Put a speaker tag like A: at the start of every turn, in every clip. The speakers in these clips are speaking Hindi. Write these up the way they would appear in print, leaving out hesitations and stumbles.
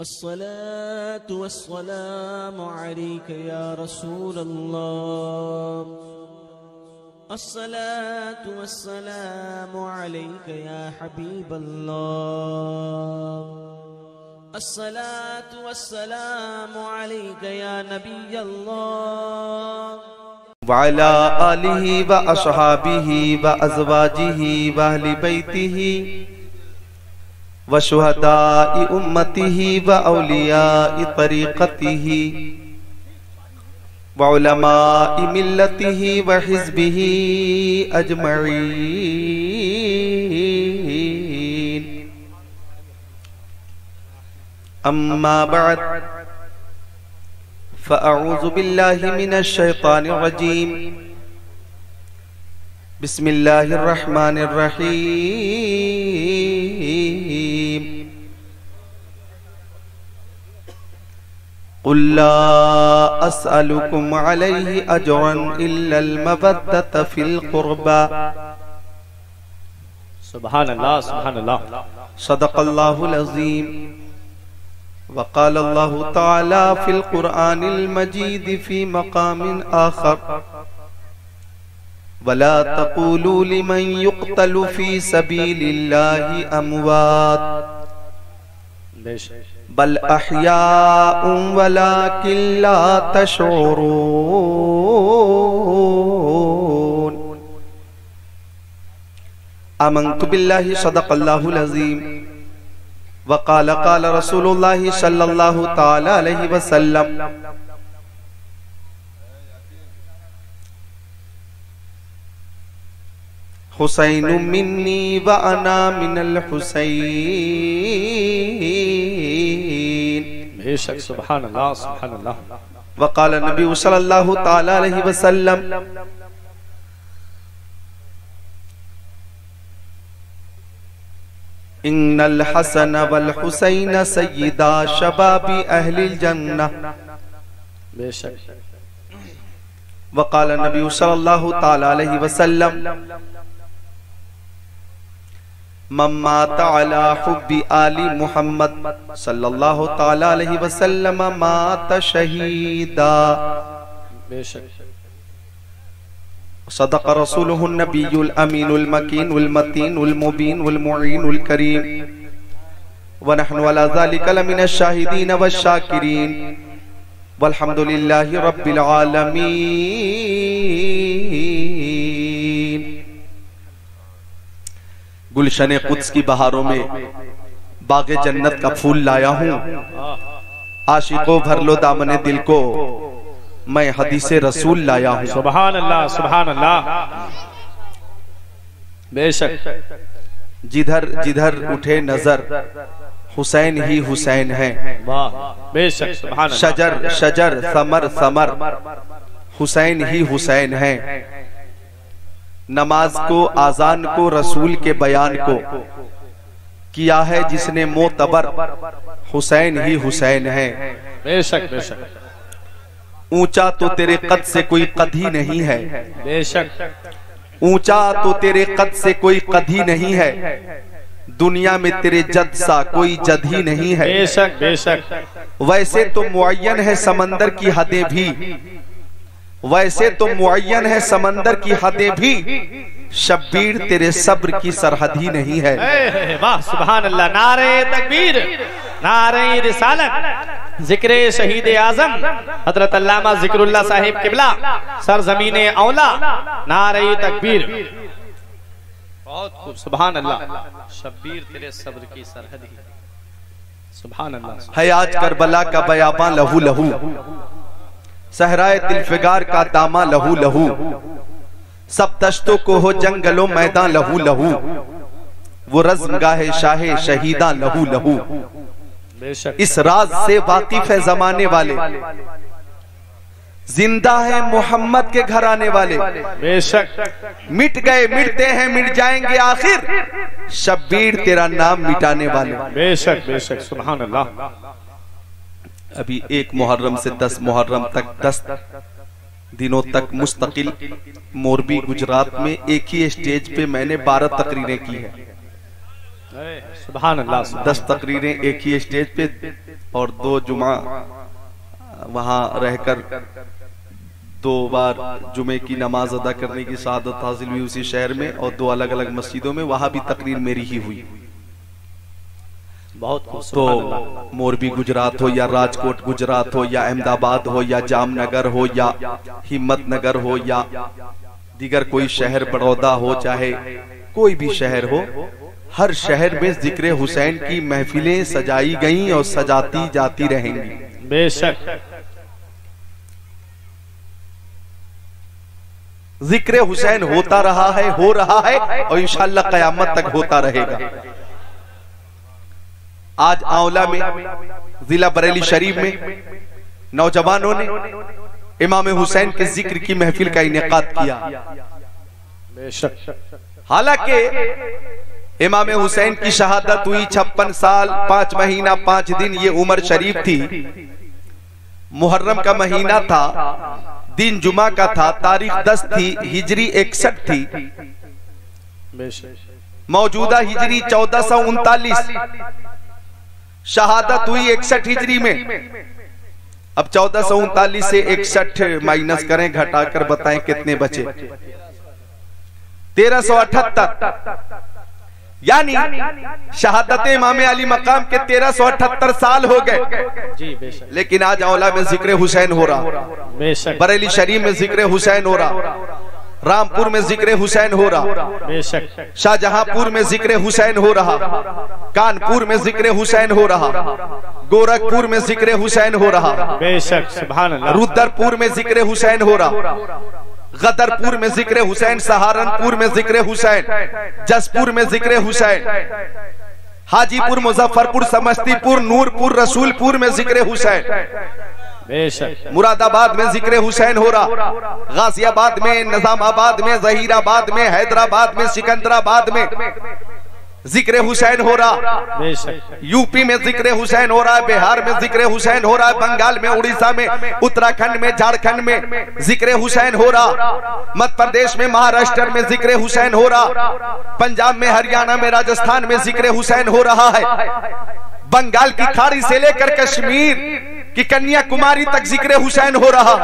A: अस्सलातु वस्सलामु अलैका या रसूल अल्लाह। अस्सलातु वस्सलामु अलैका या हबीब अल्लाह। अस्सलातु वस्सलामु अलैका या नबी अल्लाह।
B: वअला आलिहि व अस्हाबिहि व अज़वाजिहि व अहलि बैतिहि व शुहदाइ उम्मतिहि व औलियाइ तरीक़तिहि व उलमाइ मिल्लतिहि व हिज़्बिहि अजमईन। अम्मा बअद फ़अऊज़ु बिल्लाहि मिनश शैतानिर रजीम। बिस्मिल्लाहिर रहमानिर रहीम। क़ुल ला अस्अलुकुम अलैहि अजरन इल्लल मवद्दत फ़िल क़ुर्बा।
C: सुभान अल्लाह, सुभान अल्लाह।
B: सदक़ल्लाहुल अज़ीम। वक़ाल अल्लाहु तआला फ़िल क़ुरआनिल मजीद फ़ी मक़ामिन आख़र वला तक़ूलू लिमन युक़्तलु फ़ी सबीलिल्लाहि अमवात बल अहयाउन वलाकिन ला तशऊरून। आमन्तु बिल्लाहि सदक़ल्लाहुल अज़ीम। वक़ाल क़ाल रसूलुल्लाहि सल्लल्लाहु तआला अलैहि वसल्लम। हुसैनु मिन्नी व अना मिनल हुसैन।
C: बेशक, सुभान अल्लाह, सुभान अल्लाह।
B: वक़ाल नबी सल्लल्लाहु तआला अलैहि वसल्लम। इन्नल हसन वल हुसैन सय्यदा शबाबी अहलिल जन्नह।
C: बेशक।
B: वक़ाल नबी सल्लल्लाहु तआला अलैहि वसल्लम। मन माता अला हुब्बी आली मुहम्मद सल्लल्लाहु तआला अलैहि वसल्लम माता शहीदा।
C: बेशक।
B: सदक़ रसूलुहुन नबियुल अमीनुल मकीनुल मतीनुल मुबीनुल मुईनुल करीम व नहनु अला ज़ालिका लमिनश शाहिदीन वश्शाकिरीन वल्हम्दुलिल्लाहि रब्बिल आलमीन। गुलशन कुद्स की बहारों में बाग़े जन्नत का फूल लाया हूँ। आशिकों भर लो दामने दिल को, मैं हदीसे रसूल लाया हूँ।
C: सुभान अल्लाह, सुभान अल्लाह। बेशक।
B: जिधर जिधर उठे नजर हुसैन ही हुसैन है।
C: वाह, बेशक, सुभान अल्लाह।
B: शजर शजर समर समर हुसैन ही हुसैन है। नमाज को, आजान को, रसूल के बयान को किया है जिसने मोतबर, हुसैन ही हुसैन है।
C: बेशक, बेशक।
B: ऊंचा तो तेरे कद से कोई कद ही नहीं है।
C: बेशक।
B: ऊंचा तो तेरे कद से कोई कद ही नहीं है। दुनिया में तेरे जद सा कोई जद ही नहीं है।
C: बेशक, बेशक।
B: वैसे तो मुअय्यन है समंदर की हदें भी, वैसे तो मुअय्यन है समंदर की हदें भी, शब्बीर तेरे सब्र की सरहद ही नहीं है।
C: वाह, सुभान अल्लाह। नारे तकबीर, नारे रिसालत, जिक्र शहीद आजम हजरत अल्लामा जिक्रुल्लाह साहिब किबला सरजमीने औला। नारे तकबीर। बहुत खूब, सुभान अल्लाह। शब्बीर तेरे सब्र की सरहद ही। सुभान अल्लाह।
B: है आज करबला का बयाबां लहू लहू, सहराए दिलफिगार का दामा लहू लहू। सब दश्तों को हो जंगलों मैदान लहू लहू, वो रज़्म गाहे शाहे शहीदा लहू लहू। इस राज से वाकिफ है जमाने वाले, जिंदा है मोहम्मद के घर आने वाले।
C: बेशक।
B: मिट गए, मिटते हैं, मिट जाएंगे आखिर, शब्बीर तेरा नाम मिटाने वाले।
C: बेशक, बेशक, सुभान अल्लाह।
B: अभी 1 मुहर्रम से 10 मुहर्रम तक 10 दिनों तक मुस्तकिल मोरबी गुजरात में एक ही स्टेज पे मैंने 12 तकरीरें की है।
C: सुभान अल्लाह।
B: 10 तकरीरें एक ही स्टेज पे और 2 जुमा वहां रहकर 2 बार जुमे की नमाज अदा करने की सआदत हासिल हुई उसी शहर में, और 2 अलग अलग मस्जिदों में, वहां भी तकरीर मेरी ही हुई।
C: बहुत
B: तो मोरबी गुजरात हो या राजकोट गुजरात हो या अहमदाबाद हो या जामनगर हो या हिम्मतनगर हो या दीगर कोई शहर, बड़ौदा हो, चाहे कोई भी शहर हो, हर शहर में जिक्र हुसैन की महफिलें सजाई गईं और सजाती जाती रहेंगी।
C: बेशक
B: जिक्र हुसैन होता रहा है, हो रहा है और इंशाअल्लाह कयामत तक होता रहेगा। आज आंवला में, जिला बरेली शरीफ में नौजवानों ने इमाम हुसैन के जिक्र की महफिल का इनेकाद किया। हालांकि इमाम हुसैन की शहादत हुई 56 साल 5 महीना 5 दिन, ये उम्र शरीफ थी। मुहर्रम का महीना था, दिन जुमा का था, तारीख 10 थी, हिजरी 61 थी, मौजूदा हिजरी 1439, शहादत हुई 61 हिजरी में। अब 1439 से 61 माइनस करें, घटाकर बताएं कितने बचे। 1378, यानी शहादत इमाम अली मकाम के 1378 साल हो गए। लेकिन आज औला में जिक्र हुसैन हो रहा, बरेली शरीफ में जिक्र हुसैन हो रहा, रामपुर में जिक्र हुसैन हो रहा, शाहजहांपुर में जिक्र हुसैन हो रहा, कानपुर में जिक्र हुसैन हो रहा, गोरखपुर में जिक्र हुसैन हो रहा,
C: बेशक सुभान अल्लाह,
B: रुद्रपुर में जिक्र हुसैन हो रहा, गदरपुर में जिक्र हुसैन, सहारनपुर में जिक्र हुसैन, जसपुर में जिक्र हुसैन, हाजीपुर, मुजफ्फरपुर, समस्तीपुर, नूरपुर, रसूलपुर में जिक्र हुसैन, मुरादाबाद में जिक्र हुसैन हो रहा, गाजियाबाद में, निजामाबाद में, जहीराबाद में, हैदराबाद में, सिकंदराबाद में जिक्र हुसैन हो रहा, यूपी में जिक्र हुसैन हो रहा है, बिहार में जिक्र हुसैन हो रहा है, बंगाल में, उड़ीसा में, उत्तराखंड में, झारखंड में जिक्र हुसैन हो रहा, मध्य प्रदेश में, महाराष्ट्र में जिक्र हुसैन हो रहा, पंजाब में, हरियाणा में, राजस्थान में जिक्र हुसैन हो रहा है, बंगाल की खाड़ी से लेकर कश्मीर की कन्याकुमारी तक जिक्र हुसैन हो रहा,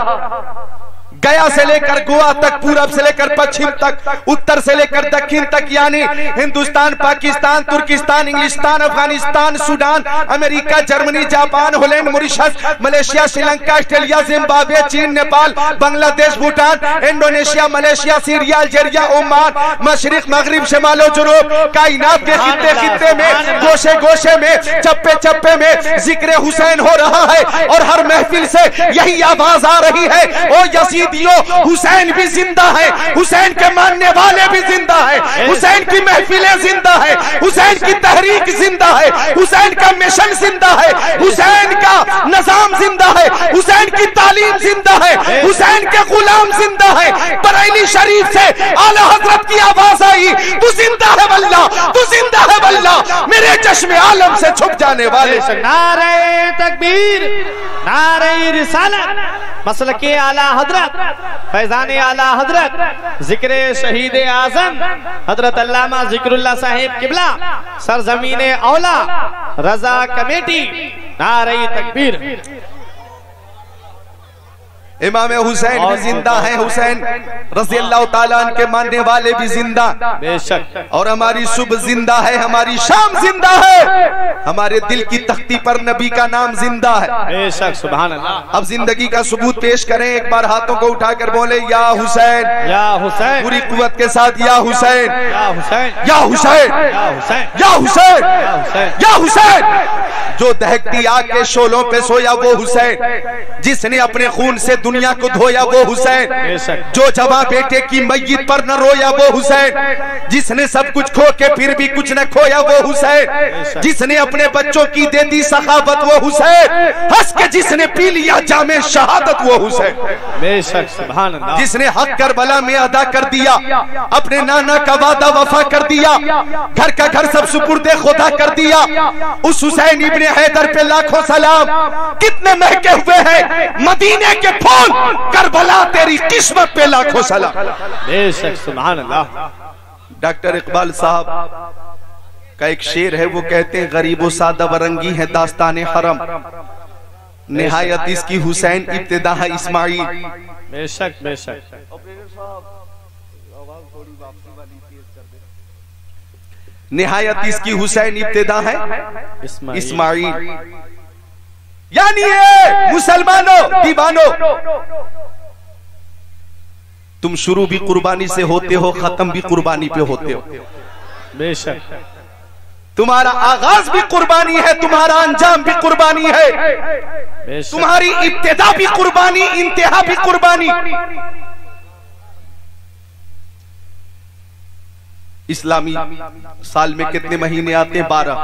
B: गया से लेकर गोवा तक, पूरब से लेकर पश्चिम तक, उत्तर से लेकर दक्षिण तक, यानी हिंदुस्तान, पाकिस्तान, तुर्किस्तान, इंग्लिस्तान, Afghanistan, Sudan, America, Germany, Japan, Holland, Mauritius, Malaysia, Sri Lanka, Australia, Zimbabwe, चीन, Nepal, Bangladesh, Bhutan, Indonesia, Malaysia, Syria, Algeria, Oman, मशरिक, मगरिब, शमाल और जुनूब, कायनात के खित्ते खित्ते में, गोशे गोशे में, चप्पे चप्पे में जिक्र हुसैन हो रहा है। और हर महफिल से यही आवाज आ रही है, ओ यजीद हुसैन भी जिंदा है, हुसैन के मानने वाले भी जिंदा है, हुसैन की महफिलें जिंदा है, हुसैन की तहरीक जिंदा है, हुसैन का मिशन जिंदा है, हुसैन का निजाम जिंदा है, हुसैन की तालीम जिंदा है, हुसैन के गुलाम जिंदा है। बरेली शरीफ से आला हजरत की आवाज आई, तू जिंदा है वल्लाह, तू जिंदा है वल्लाह, मेरे चश्मे आलम से छुप जाने वाले।
C: नारे तकबीर, नारे रिसालत, मसलके आला हजरत, फैजान आला हजरत, जिक्र शहीद आजम हजरत अल्लामा जिक्रुल्लाह साहिब किबला, सरजमीन औला, रजा कमेटी, नारे तकबीर।
B: इमाम हुसैन भी जिंदा है, हुसैन रज़ी अल्लाह ताला अन्हु के मानने वाले भी जिंदा,
C: बेशक,
B: और हमारी सुबह जिंदा है, हमारी शाम जिंदा है, हमारे दिल की तख्ती पर नबी का नाम जिंदा है,
C: बेशक सुभान अल्लाह।
B: अब जिंदगी का सबूत पेश करें, एक बार हाथों को उठाकर बोले या हुसैन,
C: या हुसैन,
B: पूरी कुव्वत के साथ या हुसैन,
C: या हुसैन,
B: या हुसैन,
C: या हुसैन,
B: या हुसैन,
C: या हुसैन,
B: या हुसैन। जो दहकती आग के शोलों पे सोया वो हुसैन, जिसने अपने खून से दुनिया को धोया वो हुसैन, जो जवां बेटे की मैयत पर न रोया वो हुसैन, जिसने सब कुछ खो के फिर भी कुछ न खोया वो हुसैन, जिसने अपने बच्चों की दे दी सखावत वो हुसैन, हंस के जिसने पी लिया जामे शहादत वो हुसैन,
C: बेशक सुभान अल्लाह,
B: जिसने हक करबला में अदा कर दिया, अपने नाना का वादा वफा कर दिया, घर का घर सब सुपुर्दे खुदा कर दिया, उस हुसैन इब्ने हैदर पे लाखों सलाम। कितने महके हुए हैं मदीने के फूल, करबला तेरी किस्मत पे लाखों सलाम।
C: बेशक सुभान अल्लाह।
B: डॉक्टर इकबाल साहब का एक शेर है, वो कहते हैं गरीबो सादा वरंगी है दास्तान हरम, निहायत इसकी हुसैन इब्तिदा है इस्माइल।
C: बेशक बेशक।
B: निहायत इसकी हुसैन इब्तिदा है इस्माइल। यानी मुसलमानों दीवानों, तुम शुरू भी कुर्बानी से होते हो, खत्म भी कुर्बानी पे होते हो।
C: बेशक।
B: तुम्हारा आगाज भी कुर्बानी है, तुम्हारा अंजाम भी कुर्बानी है, तुम्हारी इब्तिदा भी कुर्बानी, इंतहा भी कुर्बानी। इस्लामी साल में कितने महीने आते हैं? 12।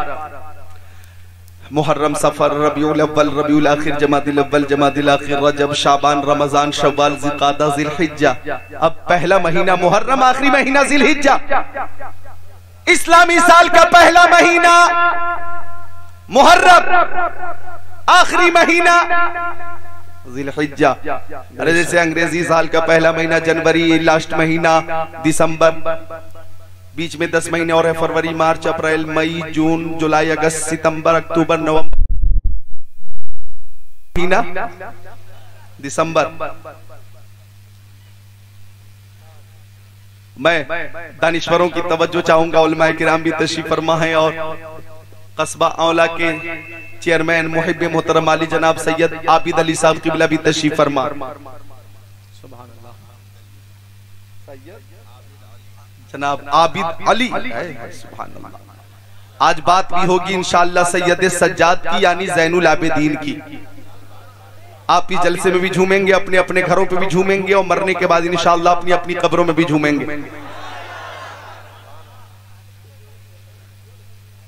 B: मुहर्रम, सफर, रबीउल अव्वल, रबीउल आखिर, जमादिल अव्वल, जमादिल आखिर, रजब, शाबान, रमजान, शव्वाल, ज़िलक़ादा, ज़िलहिज्जा। अब पहला महीना मुहर्रम, आखिरी महीना ज़िलहिज्जा। इस्लामी साल का पहला महीना मुहर्रम, आखिरी महीना ज़िलहिज्जा। अरे जैसे अंग्रेजी साल का पहला महीना जनवरी, लास्ट महीना दिसंबर, बीच में 10 महीने और है, फरवरी, मार्च, अप्रैल, मई, जून, जुलाई, अगस्त, सितंबर, अक्टूबर, नवंबर, महीना दिसंबर। मैं दानिश्वरों की तवज्जो चाहूंगा, उलमाए किराम भी तशरीफ फरमा है और कस्बा औला के चेयरमैन मुहिब मोहतरम अली जनाब सैयद आबिद अली साहब किबला भी तशरीफ फरमा। जनाब आबिद अली, सुभान अल्लाह। आज बात भी होगी इंशाअल्लाह सैयद सज्जाद की, यानी ज़ैनुल आबिदीन की। आप ही जलसे में भी झूमेंगे, अपने अपने घरों पे भी झूमेंगे और मरने के बाद इंशाअल्लाह अपनी अपनी कब्रों में भी झूमेंगे।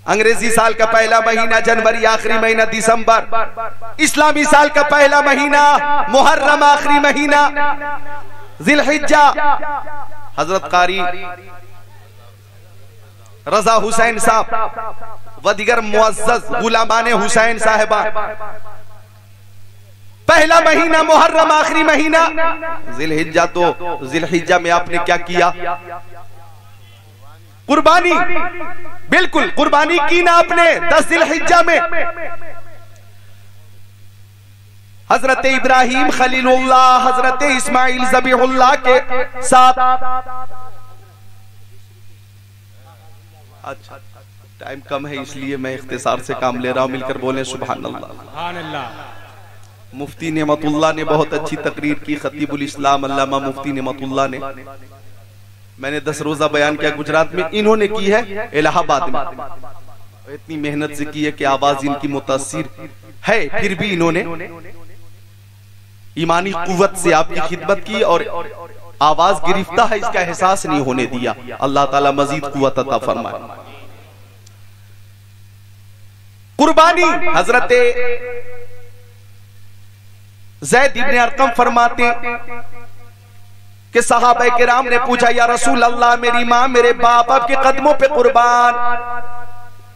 B: अंग्रेजी साल का पहला महीना जनवरी, आखिरी महीना दिसंबर। इस्लामी साल का पहला महीना मुहर्रम, आखिरी महीना ज़िलहिज्जा। हजरत कारी रजा हुसैन साहब व दिगर मुअज़्ज़ज़ गुलामाने हुसैन साहिबा, पहला महीना मुहर्रम, आखिरी महीना ज़िलहिज्जा। तो ज़िलहिज्जा में आपने क्या किया? कुर्बानी, बिल्कुल कुर्बानी की ना आपने। 10 ज़िलहिज्जा में हजरत इब्राहिम खलीलुल्लाह, हजरत इस्माइल ज़बीहुल्लाह के साथ। अच्छा टाइम कम है इसलिए मैं इख्तिसार से काम ले रहा हूं, मिलकर बोले सुभान अल्लाह। मुफ्ती नेमतुल्लाह ने बहुत अच्छी तकरीर की, खतीबुल इस्लाम अल्लामा मुफ्ती नेमतुल्लाह ने। मैंने 10 रोजा बयान किया गुजरात में, इन्होंने की है इलाहाबाद में। इतनी मेहनत से की है कि आवाज इनकी मुतासिर है, फिर भी इन्होंने ईमानी कुव्वत से आपकी खिदमत की और आवाज गिरफ्ता है इसका एहसास नहीं होने दिया। अल्लाह ताला मजीद कुव्वत अता फरमाए। कुर्बानी, हजरत ज़ैद इब्न अरकम फरमाते कि सहाबा किराम ने पूछा, या रसूल अल्लाह, मेरी माँ मेरे बाप आपके कदमों पे कुर्बान,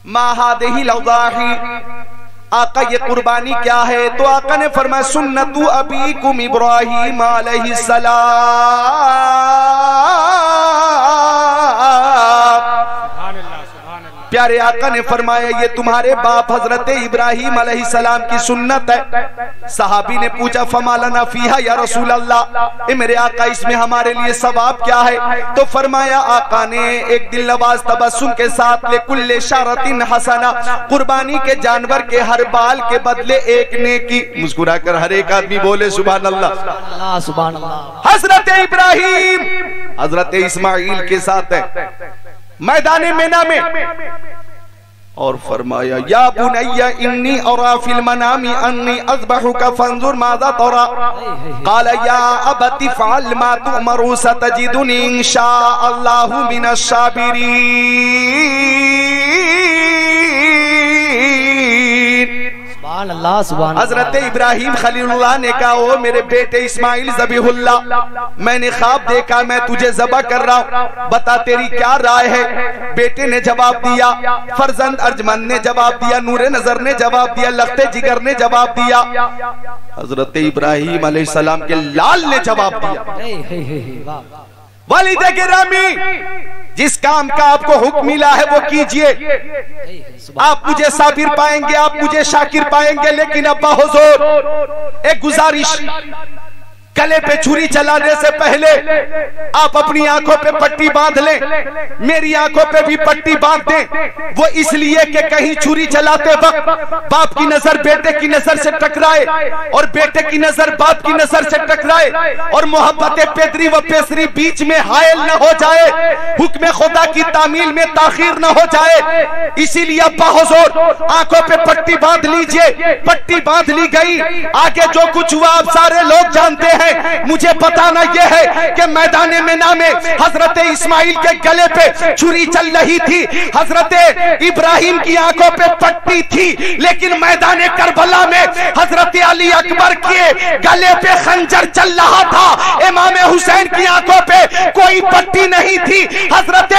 B: मा हादिही लौज़ाही, आका ये कुर्बानी क्या है? तो आका ने फरमाया, सुन्नतु अबीकुम इब्राहीम अलैहिस्सलाम। प्यारे आका ने फरमाया, ये तुम्हारे बाप हजरत इब्राहीम अलैहिस्सलाम की सुन्नत है। सहाबी ने पूछा, फमा लना फीहा या रसूल अल्लाह, मेरे आका इसमें हमारे लिए सवाब क्या है? तो फरमाया आका ने एक दिल नवाज तबस्सुम के साथ, लेकुल्ले शारतिन हसना, कुर्बानी के जानवर के हर बाल के बदले एक नेकी। मुस्कुराकर हर एक आदमी बोले सुभान अल्लाह, सुभान अल्लाह। हजरत इब्राहीम हजरत इस्माइल के साथ है मैदान मेना में, और फरमाया, या बुनैया इन्नी अरा फिल मनामी अन्नी अज़बहुका फंजुर माज़ा तरा। क़ाल या अबति फ़अल मा तुअमरु सतजिदुनी इंशाअल्लाहु मिनश साबिरीन। सुभान अल्लाह, सुभान अल्लाह। हजरत इब्राहीम खलीलुल्लाह ने कहा, ओ मेरे बेटे इस्माइल ज़बीहुल्लाह, मैंने ख्वाब देखा, मैं तुझे ज़बह कर रहा हूँ, बता तेरी क्या राय है? बेटे ने जवाब दिया, फर्जंद अर्जमंद ने जवाब दिया, नूरे नजर ने जवाब दिया, लख्ते जिगर ने जवाब दिया, हजरत इब्राहीम अलैहिस्सलाम के लाल ने जवाब दिया। वालिद गिरामी, जिस काम का आपको हुक्म मिला है वो कीजिए। आप मुझे साबिर पाएंगे, आप मुझे शाकिर पाएंगे, लेकिन अब्बा हुजूर एक गुजारिश, गले पे छुरी चलाने से पहले आप अपनी आंखों पे पट्टी बांध लें, मेरी आंखों पे भी पट्टी बांध दें। वो इसलिए कि कहीं छुरी चलाते वक्त बाप की नजर बेटे की नजर से टकराए और बेटे की नजर बाप की नजर से टकराए और मोहब्बत पेदरी व पेसरी बीच में हायल न हो जाए, हुक्म खुदा की तामील में ताखीर न हो जाए। इसीलिए अब्बा हुजूर आंखों पे पट्टी बांध लीजिए। पट्टी बांध ली गई, आगे जो कुछ हुआ आप सारे लोग जानते हैं। मुझे बताना यह है कि मैदान मिना में हजरत इस्माइल के गले पे छुरी चल रही थी, हजरत इब्राहिम की आंखों पे पट्टी थी, लेकिन मैदान करबला में हजरत अली अकबर के गले पे खंजर चल रहा था। इमाम हुसैन की आंखों पे कोई पट्टी नहीं थी, हजरत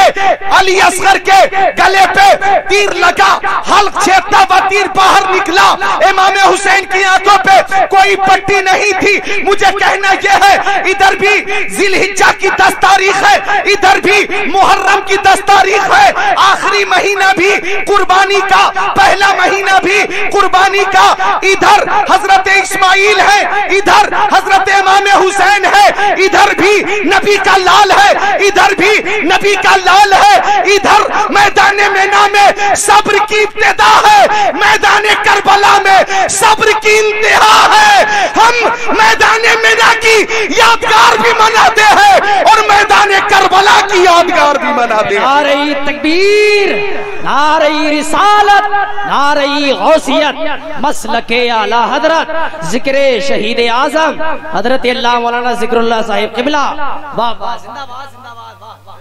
B: अली असगर के गले पे तीर लगा, हल्क छेदता हुआ तीर बाहर निकला। इमाम हुसैन की आंखों पे कोई पट्टी नहीं थी। मुझे कहना यह है, इधर भी जिलहिज्जा की 10 तारीख है, इधर भी मुहर्रम की 10 तारीख है, आखिरी महीना भी कुर्बानी का, पहला महीना भी कुर्बानी का। इधर हजरत इस्माइल है, इधर हजरत इमाम हुसैन है, इधर भी नबी का लाल है, इधर भी नबी का लाल है। इधर मैदान मिना में सब्र की इब्तिदा है, मैदान करबला में सब्र की इंतहा है। हम मैदान मिना की यादगार भी मनाते हैं और मैदान करबला की यादगार भी मनाते हैं।
D: नारे तकबीर, नारे रिसालत, नारे गौसियत, मसलके आला हजरत जिक्रे शहीद आजम हजरत अल्लाह मौलाना जिक्रुल्लाह साहिब किबला। वाह वाह, जिंदाबाद जिंदाबाद, वाह वाह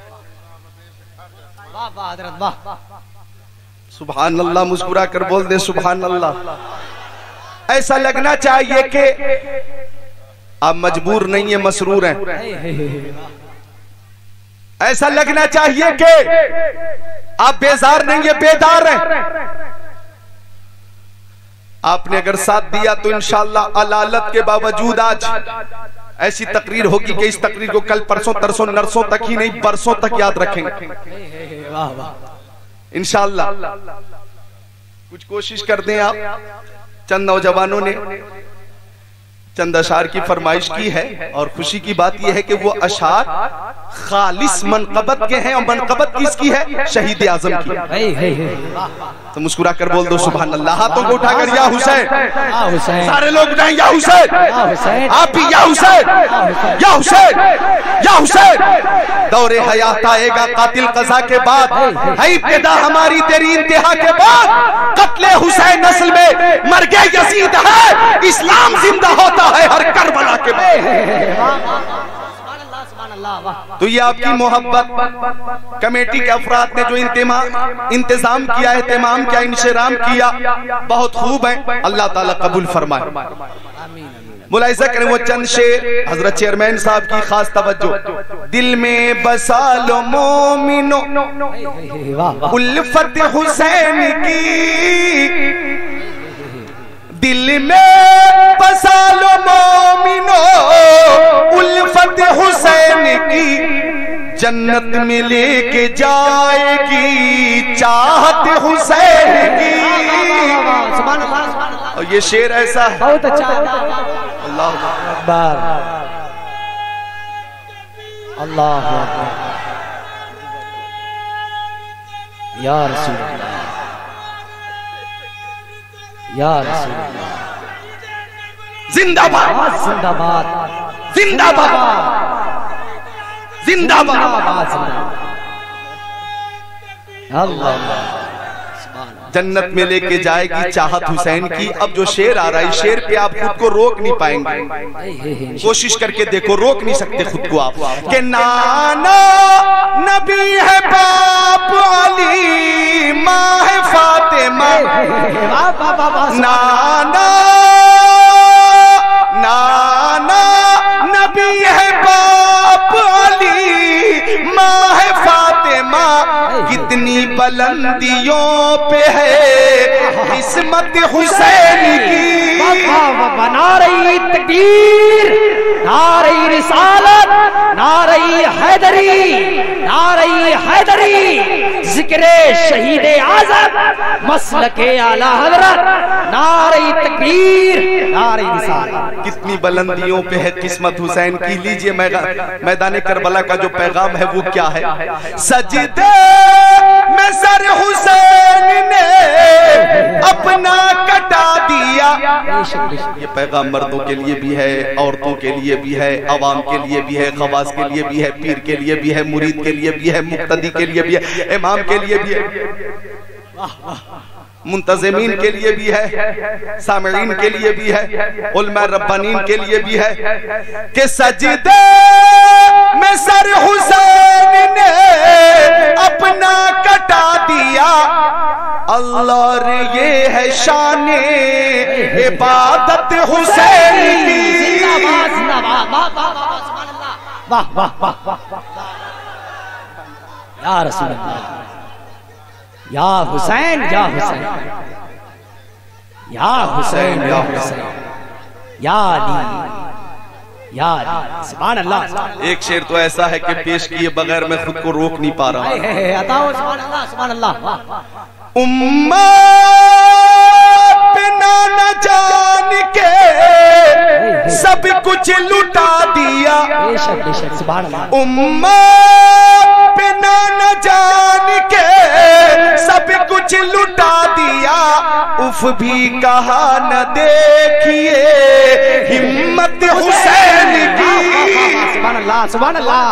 D: वाह वाह हजरत वाह।
B: सुभान अल्लाह, मुस्कुरा कर बोल दे सुभान अल्लाह। ऐसा लगना चाहिए कि आप मजबूर नहीं है, मसरूर हैं। ऐसा लगना चाहिए कि आप बेजार नहीं है, बेदार हैं। आपने अगर साथ दिया तो इंशाअल्लाह अलालत के बावजूद आज ऐसी तकरीर होगी कि इस तकरीर को कल परसों तरसों नरसों तक ही नहीं बरसों तक याद रखेंगे इंशाअल्लाह। कुछ कोशिश कर दें आप। चंद नौजवानों ने चंद अशार की फरमाइश की है और खुशी की बात यह है कि वो अशार खालिस मनकबत के हैं और मनकबत किसकी है? शहीद आजम की। तो मुस्कुरा कर बोल दो सुभान अल्लाह। हाथों को उठाकर या हुसैन, सारे लोग उठाएं या हुसैन, आप भी या हुसैन, या हुसैन, या हुसैन। दौरे हयात आएगा कातिल कज़ा के बाद, है इब्तिदा हमारी तेरी इंतहा के बाद। कत्ले हुसैन नस्ल में मर गए यजीद है, इस्लाम जिंदा होता है हर करबला के बाद। तो ये आपकी मोहब्बत कमेटी के अफराद ने जो इंतजाम किया, एहतमाम किया, इंशराम किया, बहुत खूब है। अल्लाह ताला कबूल फरमाए। मुलाहिजा करें वो चंद शेर हजरत चेयरमैन साहब की खास तवज्जो। दिल में बसा लो मोमिनो उल्फत हुसैन की, दिल में बसा लो मोमिनो उल्फत हुसैन की, जन्नत में लेके जाएगी चाहत हुसैन की। और ये शेर ऐसा है,
D: बहुत अच्छा।
B: अल्लाह
D: अकबर, अल्लाह अकबर, या रसूल अल्लाह, या रसूल अल्लाह।
B: जिंदाबाद
D: जिंदाबाद
B: जिंदाबाद जिंदाबाद।
D: अल्लाह
B: जन्नत में लेके जाएगी चाहत हुसैन की। अब जो शेर आ रहा है, शेर पे आप खुद को रोक नहीं पाएंगे। कोशिश करके देखो, रोक नहीं सकते खुद को आप। कि नाना नबी है, बाप अली, माँ है फातिमा। नाना नाना नबी है, बाप अली, माँ है फातिमा। कितनी बुलंदियों पे है किस्मत हुसैन की।
D: बना रही तकबीर, नारे रिसालत, नारे हैदरी, नारे हैदरी, जिक्रे शहीद आज़म, मसलके आला हज़रत, नारे तकबीर, नारे रिसालत।
B: कितनी बुलंदियों पे है किस्मत हुसैन की। लीजिए मैदान करबला का जो पैगाम है वो क्या है। सजदे में सर हुसैन ने अपना कटा दिया। ये पैगाम मर्दों के लिए भी है, औरतों के लिए भी है, अवाम के लिए भी है, खवास के लिए भी है, पीर के लिए भी है, मुरीद के लिए भी है, मुक्तदी के लिए भी है, इमाम के लिए भी है, मुंतज़िमीन के लिए भी है, सामिरीन के लिए भी है, उलमा रब्बानीन के लिए भी है कि सजदे में सर हुसैन ने अपना कटा दिया। अल्लाह रे ये है शाने इबादत हुसैन की।
D: वाह वाह वाह वाह, या रसूल अल्लाह, या हुसैन, या हुसैन, या हुसैन, या हुसैन, या अली, या अली, सुभान अल्लाह।
B: एक शेर तो ऐसा है कि पेश किए बगैर मैं खुद को रोक नहीं पा रहा।
D: अताओ सुभान अल्लाह, सुभान अल्लाह।
B: उम्मा बिना न जान के सब कुछ लुटा दिया।
D: बेशक बेशक, सुभान अल्लाह।
B: उम्मा बिना न जान के सब कुछ लुटा दिया। उफ भी कहा न देखिए हिम्मत हुसैन की।
D: सुभान अल्लाह, सुभान अल्लाह,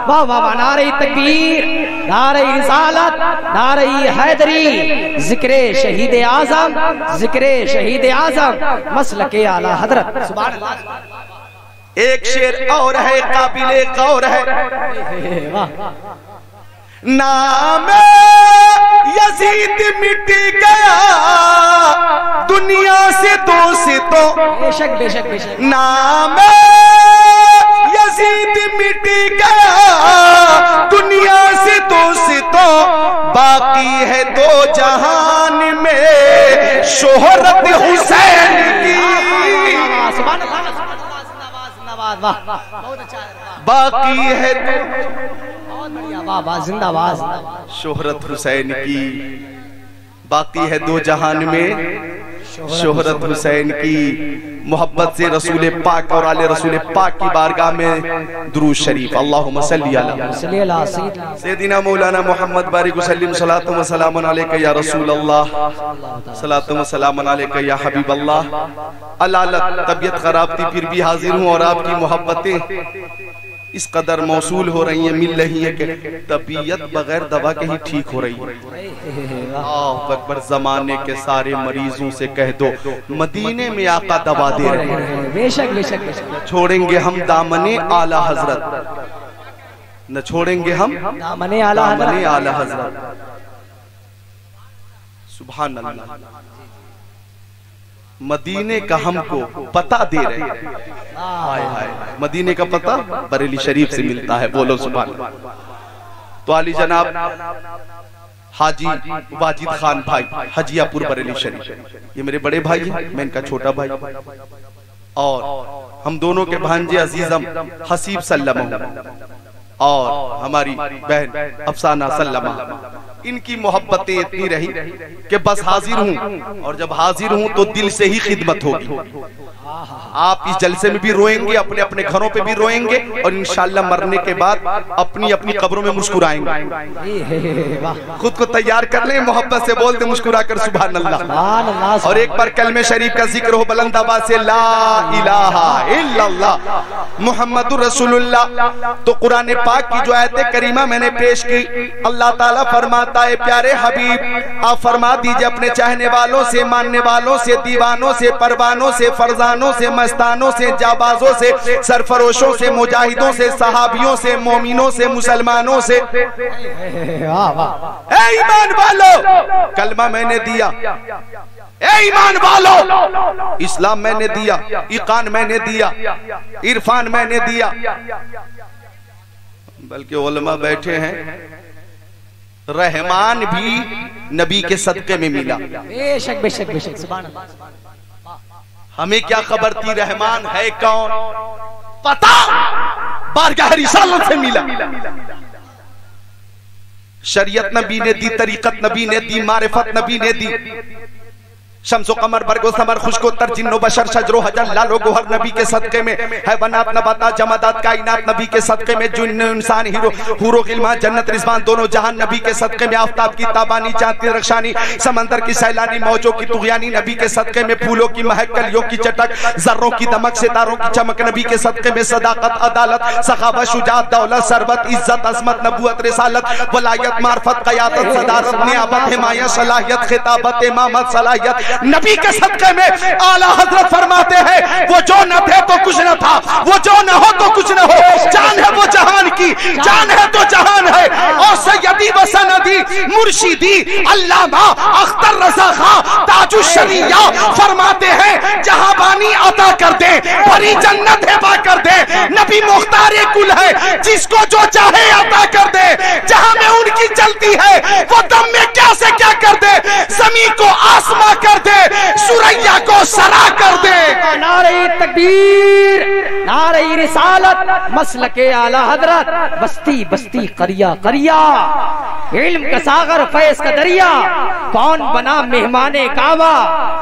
D: वाह वाह वाह, नारे तकबीर, नारे रिसालत, नारे हैदरी, जिक्रे शहीद आज़म, जिक्रे शहीद आज़म, मसलके आला हज़रत, सुभान अल्लाह।
B: एक शेर और है काबिले गौर है। नाम यजीद मिट गया दुनिया से दोस्तों।
D: बेशक बेशक बेशक।
B: नाम यजीद मिट गया दुनिया से दोस्तों। बाकी है दो जहान में शोहरत हुसैन की।
D: सुभान अल्लाह, जिंदाबाद, वाह बहुत अच्छा है।
B: बाकी है
D: बहुत बढ़िया, वाह वाह, जिंदाबाद।
B: शोहरत हुसैन की। बाकी है दो जहान में शोहरत हुसैन की। मोहब्बत से रसूल पाक और आले रसूल पाक की बारगाह में दुरूद शरीफ। अल्लाहुम्मा सल्ली अला सय्यदिना मौलाना मोहम्मद बारिक वसल्लम। सलातु व सलामुन अलैका या रसूल अल्लाह, सलातु व सलामुन अलैका या हबीब अल्लाह। अलालत तबीयत खराब थी फिर भी हाजिर हूँ और आपकी मोहब्बतें इस कदर मौसूल हो रही है, मिल रही है कि तबीयत बगैर दवा के ही ठीक हो रही है। अकबर जमाने के सारे मरीजों से कह दो मदीने में आका दवा दे रहे हैं।
D: बेशक बेशक बेशक।
B: छोड़ेंगे हम दामने आला हजरत, न छोड़ेंगे हम
D: दामने आला
B: हजरत। सुभान अल्लाह। मदीने का हमको पता दे रहे हैं। हाय हाय, मदीने का पता बरेली शरीफ से मिलता है। बोलो सुभान अल्लाह। तो आली जनाब हाजी वाजिद खान भाई हजियापुर बरेली शरीफ, ये मेरे बड़े भाई हैं, मैं इनका छोटा भाई, और हम दोनों के भांजे अजीजम हसीब सल्लमा और हमारी बहन अफसाना सल्लमा। इनकी मोहब्बतें इतनी रही कि बस हाजिर हूँ, और जब हाजिर हूँ तो दिल से ही खिदमत होगी। आप इस जलसे में भी रोएंगे, अपने अपने घरों पे भी रोएंगे, और इंशाल्लाह मरने के बाद अपनी अपनी कब्रों में मुस्कुराएंगे। खुद को तैयार कर लें, मोहब्बत से बोल दे मुस्कुरा कर सुभान अल्लाह। और एक बार कलमे शरीफ का जिक्र हो बुलंद आवाज से, ला इलाहा इल्लल्लाह मुहम्मदुर रसूलुल्लाह। तो कुरान पाक की जो आयत करीमा मैंने पेश की, अल्लाह ताला फरमाता है, प्यारे हबीब आप फरमा दीजिए अपने चाहने वालों से, मानने वालों से, दीवानों से, परवानों से, फरजानों से, मस्तानों से, जाबाजों से, सरफरोशों से, मुजाहिदों से, सहाबियों से, मोमिनों से, मुसलमानों से, ए ईमान वालों कलमा मैंने दिया, ए ईमान वालों इस्लाम मैंने दिया, ईकान मैंने दिया, इरफान मैंने दिया। बल्कि उलमा बैठे हैं, रहमान भी नबी के सदके में मिला।
D: बेशक बेशक बेशक, सुभान अल्लाह।
B: हमें क्या खबर थी रहमान है कौन, पता बारगाह रिसालत से मिला। शरीयत नबी ने दी, तरीकत नबी ने दी, मारिफत नबी ने दी। शम्सो कमर बरगो समर खुशको तर जिन्नो बशर शजरो हजर लालो गोहर नबी के सदके में है बनात नबातात जमादात कायनात नबी के सदके में जुन्न इंसान हीरो हुरो गिलमा जन्नत रिजवान दोनों जहान नबी के सदके में आफ्ताब की ताबानी चांद की रक्षानी समंदर की सैलानी मौजों की तुगयानी नबी के सदके में फूलों की महक कलियों की चटक जर्रों की दमक सितारों की चमक नबी के सदके में सदाकत अदालत सखावत शुजाअत दौलत सरबत इज्जत अजमत नबूवत रिसालत वलायत मार्फत क़यादत सदारत नियाबत हिमायत सलाहियत खिताबत इमामत सलाहियत नबी के सदके में। आला हजरत फरमाते हैं वो जो न थे तो कुछ न था, वो जो न हो तो कुछ न हो, जान है वो जहान की, जान है तो जहान है। और सैयदी व सनदी मुर्शिदी अल्लामा अख्तर रजा खां ताजुश शरिया फरमाते हैं जहां बानी अता कर दे, भरी जन्नत हिबा कर दे। नबी मुख्तार कुल है, जिसको जो चाहे अता कर दे। जहां में उनकी चलती है वो दम में क्या से क्या कर दे, ज़मीन को आसमां कर दे, सुरैया को सरा कर दे।
D: नारे तकबीर, नारे रिसालत, मसलके आला हजरत, बस्ती बस्ती करिया करिया, इल्म का सागर फैज का दरिया, कौन बना मेहमाने काबा,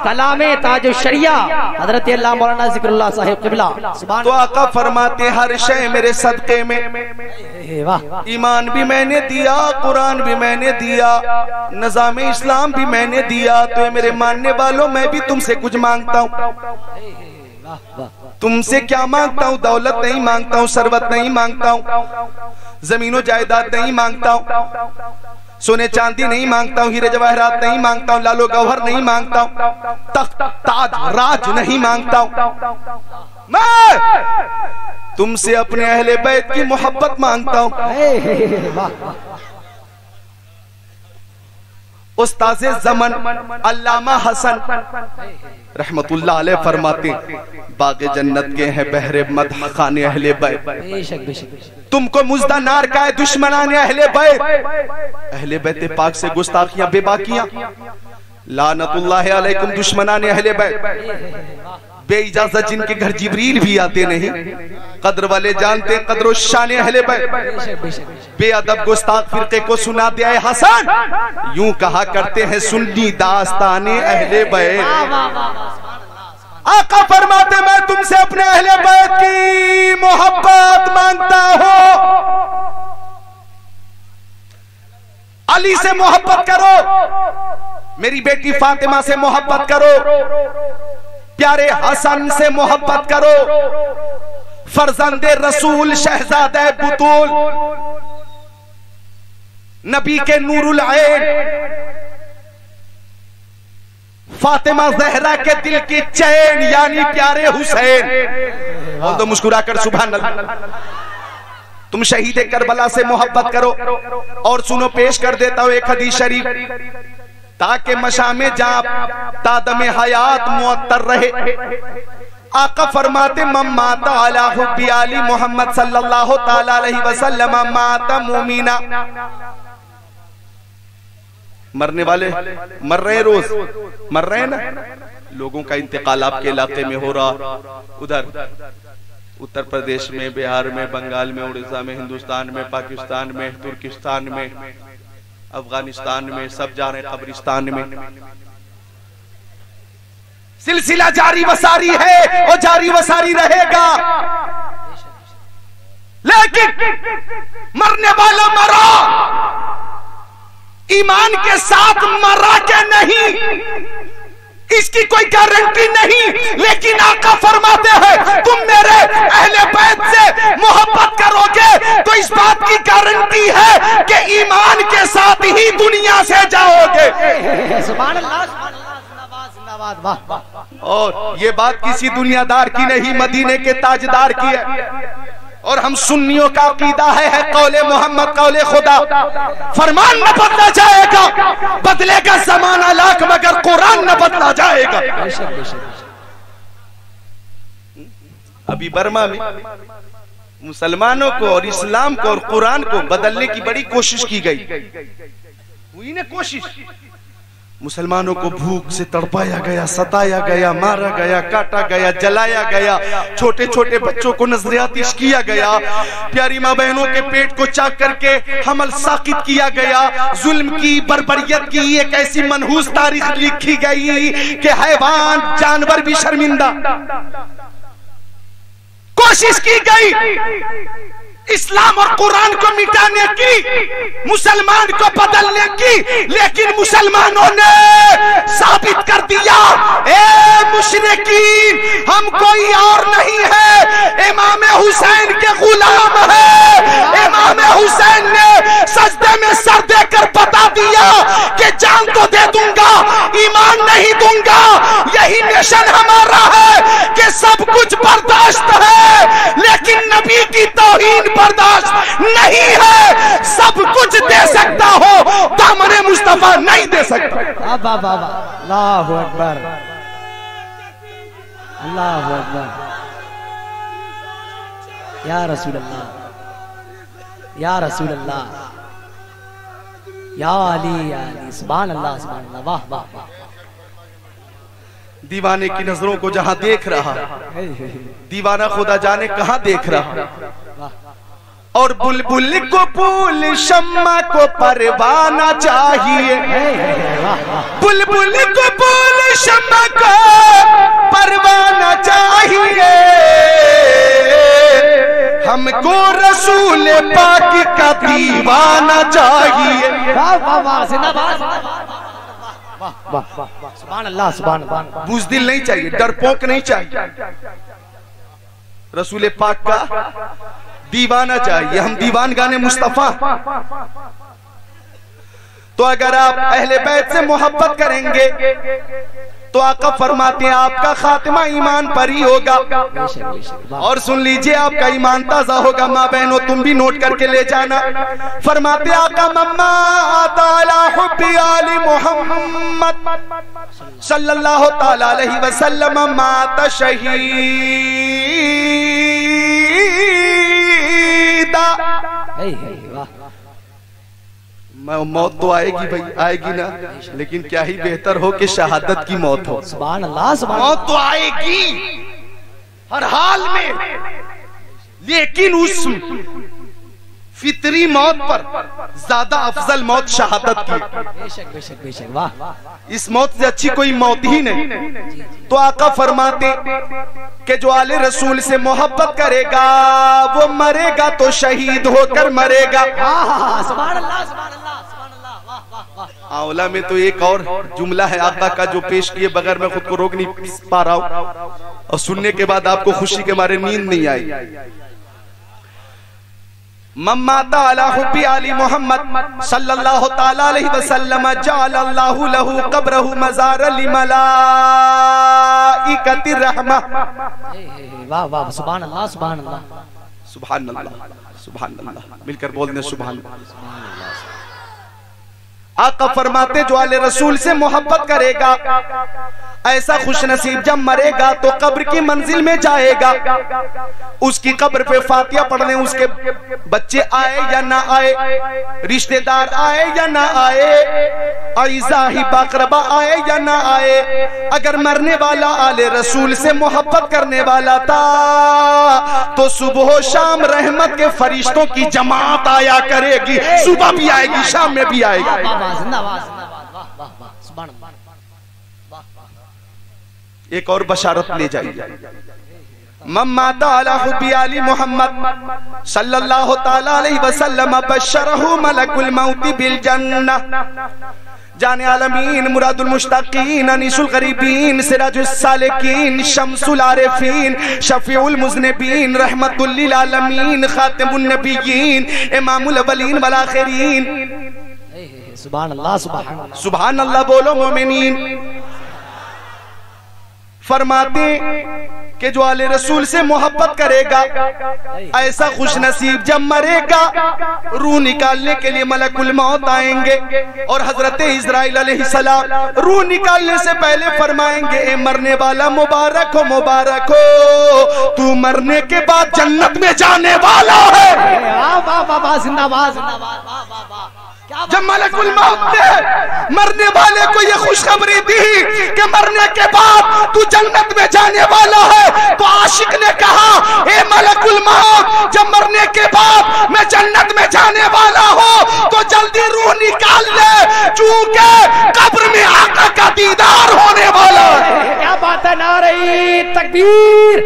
D: कलामे ताजो शरिया, हजरत अल्लाह मौलाना जिक्रुल्लाह साहिब क़िबला।
B: तो आका फरमाते हर शय मेरे सदके में, ईमान भी मैंने दिया, कुरान भी मैंने दिया, निज़ाम इस्लाम भी मैंने दिया। तो मेरे मानने वालों मैं भी तुमसे कुछ मांगता हूँ। तुमसे क्या मांगता हूँ? दौलत नहीं मांगता हूँ, सरबत नहीं मांगता हूँ, जमीनों जायदाद नहीं मांगता हूँ, सोने चांदी नहीं मांगता हूँ, हीरे जवाहरात नहीं मांगता हूँ, लालो गौहर नहीं मांगता हूँ, तख्त ताज राज नहीं मांगता हूँ। मैं तुमसे अपने अहले बैत की मोहब्बत मांगता हूँ। उस्ताज़े ज़मन अल्लामा हसन रहमतुल्लाह अलैह फरमाते बागे जन्नत के हैं बहरे मदह खाने अहले बैत। तुमको मुज्दा नार का है दुश्मनाने अहले बैत। अहले बैत पाक से गुस्ताखियां बेबाकियां, लानतुल्लाह अलैकुम दुश्मनाने अहले बैत। बेइजाजत जिनके घर जिब्रील भी आते नहीं, कद्र वाले जानते कद्र शान अहले बैत। बेअदब गुस्ताख फिरके को सुना दिया है हसन, यूं कहा करते हैं सुन्नी दास्ताने अहले बैत। आका फरमाते मैं तुमसे अपने अहले बैत की मोहब्बत मांगता हूं। अली से मोहब्बत करो, मेरी बेटी फातिमा से मोहब्बत करो, प्यारे हसन से मोहब्बत करो, फरजंदे रसूल शहजादे बुतूल नबी के नूरुल ऐन फातिमा जहरा के दिल की चैन यानी प्यारे हुसैन। और तो मुस्कुराकर सुभान अल्लाह। तुम शहीद करबला से मोहब्बत करो। और सुनो पेश कर देता हूं एक हदीस शरीफ, ताकि मशामे जा तादमे हयात मुअत्तर रहे। आका फरमाते मम्माता अला हुब्बी आली मोहम्मद सल्लल्लाहु ताला अलैहि वसल्लम माता मुमीना। मरने वाले मर रहे, रोज मर रहे ना। लोगों का इंतकाल आपके इलाके में हो रहा, उधर उत्तर प्रदेश में, बिहार में, बंगाल में, उड़ीसा में, हिंदुस्तान में, पाकिस्तान में, तुर्किस्तान में, अफगानिस्तान में, सब जा रहे कब्रिस्तान में। सिलसिला जारी वसारी है और जारी वसारी रहेगा। लेकिन मरने वाला मरा, ईमान के साथ मरा के नहीं, इसकी कोई गारंटी नहीं। लेकिन आका फरमाते हैं तुम मेरे अहले बैत से मोहब्बत करोगे तो इस बात की गारंटी है कि ईमान के साथ ही दुनिया से जाओगे।
D: सुभान अल्लाह, जिंदाबाद, वाह वाह।
B: और ये बात किसी दुनियादार की नहीं, मदीने के ताजदार की है। और हम सुन्नियों का अकीदा है कौले मोहम्मद कौले खुदा। फरमान न बदला जाएगा, बदलेगा ज़माना लाख मगर कुरान न बदला जाएगा। अभी बर्मा में मुसलमानों को और इस्लाम को और कुरान को बदलने की बड़ी कोशिश की गई, हुई ना कोशिश। मुसलमानों को भूख से तड़पाया गया, सताया गया, मारा गया, काटा गया, जलाया गया, छोटे छोटे बच्चों को नजरियातिश किया गया, प्यारी माँ बहनों के पेट को चाक करके हमल साकित किया गया, जुल्म की, बर्बरियत की एक ऐसी मनहूस तारीख लिखी गई कि हैवान जानवर भी शर्मिंदा। कोशिश की गई इस्लाम और कुरान को मिटाने की, मुसलमान को बदलने की, लेकिन मुसलमानों ने साबित कर दिया ए मुशरिकीन, हम कोई और नहीं है, इमाम हुसैन के गुलाम है। इमाम हुसैन ने सजदे में सर देकर बता दिया कि जान तो दे दूंगा, ईमान नहीं दूंगा। यही मिशन हमारा है कि सब कुछ बर्दाश्त है, लेकिन नबी की तौहीन बर्दाश्त नहीं है। सब कुछ दे सकता हो, दामने मुस्तफा नहीं दे सकता।
D: अल्लाहु अकबर, अल्लाहु अकबर, या रसूल अल्लाह, या रसूल अल्लाह, या अली, या अली, सुभान अल्लाह, सुभान अल्लाह, वाह वाह वाह।
B: दीवाने की नजरों को जहां देख रहा, दीवाना खुदा जाने कहां देख रहा। और बुलबुल को फूल शम्मा को परवाना चाहिए, बुलबुल को फूल शम्मा को परवाना चाहिए, हमको रसूल पाक का दीवाना चाहिए।
D: सुभान अल्लाह, सुभान अल्लाह।
B: बुज़दिल नहीं चाहिए, डरपोक नहीं चाहिए, रसूल पाक का दीवाना चाहिए। हम दीवान गाने मुस्तफा। तो अगर आप अहले बैत से मोहब्बत करेंगे तो आका फरमाते हैं आपका खात्मा ईमान पर ही होगा। और सुन लीजिए, आपका ईमान ताजा होगा। माँ बहनों तुम भी नोट करके ले जाना। फरमाते आका मम्मा ताला हुब्बी आली मोहम्मद सल्लल्लाहु ताला अलैहि वसल्लम माता मौत तो आएगी भाई, आएगी ना, लेकिन क्या ही बेहतर हो कि शहादत की मौत हो।
D: सुभान अल्लाह, सुभान।
B: मौत तो आएगी हर हाल में, लेकिन उस फितरी मौत पर ज्यादा अफजल मौत शहादत की।
D: बेशक बेशक बेशक, वाह।
B: इस मौत से अच्छी कोई मौत ही नहीं। तो आका फरमाते कि जो आले रसूल से मोहब्बत करेगा वो मरेगा तो शहीद होकर मरेगा।
D: सुभान अल्लाह, सुभान अल्लाह, सुभान अल्लाह, वाह वाह वाह।
B: आंवला में तो एक और जुमला है आका का जो पेश किए बगैर मैं खुद को रोक नहीं पा रहा हूं, और सुनने के बाद आपको खुशी के मारे नींद नहीं आई। मम्माता अला हुब्बी आली मोहम्मद सल्लल्लाहु ताला अलैहि वसल्लम जअलल्लाहु लहू कब्रहु मज़ार लिमलाइकतिर रहमा।
D: वाह वाह, सुभान अल्लाह, सुभान अल्लाह,
B: सुभान अल्लाह, सुभान अल्लाह। मिलकर बोल दें सुभान अल्लाह। आका फरमाते जो आले रसूल से मोहब्बत करेगा ऐसा खुश नसीब जब मरेगा तो कब्र की मंजिल में जाएगा, उसकी कब्र पे फातिहा पढ़ने उसके बच्चे आए या ना आए, रिश्तेदार आए या ना आए, आइज़ा ही बाकरबा आए या ना आए, अगर मरने वाला आले रसूल से मोहब्बत करने वाला था तो सुबह शाम रहमत के फरिश्तों की जमात आया करेगी। सुबह भी आएगी, शाम में भी आएगी। एक और बशारत ले जाइए। मम्माता अला हुब्बी आली मोहम्मद सल्लल्लाहु ताला अलैहि वसल्लम बशरहु मलकुल मौत बिल जन्नह। जाने आलमीन, मुरादुल मुश्ताकीन, अनीसुल गरीबीन, सिराजुस सालिकीन, शम्सुल आरिफीन, शफीउल मुज़निबीन, रहमतुल लिल आलमीन, खातिमुन नबिय्यीन, इमामुल अव्वलीन वल आखिरीन।
D: सुभान अल्लाह, सुभान अल्लाह,
B: सुभान अल्लाह बोलो मोमिनीन। फरमाते कि जो आले रसूल से मोहब्बत करेगा ऐसा खुश नसीब जब मरेगा रूह निकालने के लिए मलकुल मौत आएंगे और हजरत इस्राइल अलैहिस्सलाम रूह निकालने से पहले फरमाएंगे ए मरने वाला मुबारक हो, मुबारक हो, तू मरने के बाद जन्नत में जाने वाला है।
D: वाह वाह वाह, जिंदाबाद जिंदाबाद, वाह वाह वाह, क्या
B: जब मलकुल मौत ने मरने वाले को ये खुशखबरी दी कि मरने के बाद तू जन्नत में जाने वाला है, तो आशिक ने कहा, ए मलकुल मौत, जब मरने के बाद मैं जन्नत में जाने वाला हूँ तो जल्दी रूह निकाल ले, चूंकि कब्र में आका का दीदार होने वाला है।
D: क्या बात है। नारे तकबीर,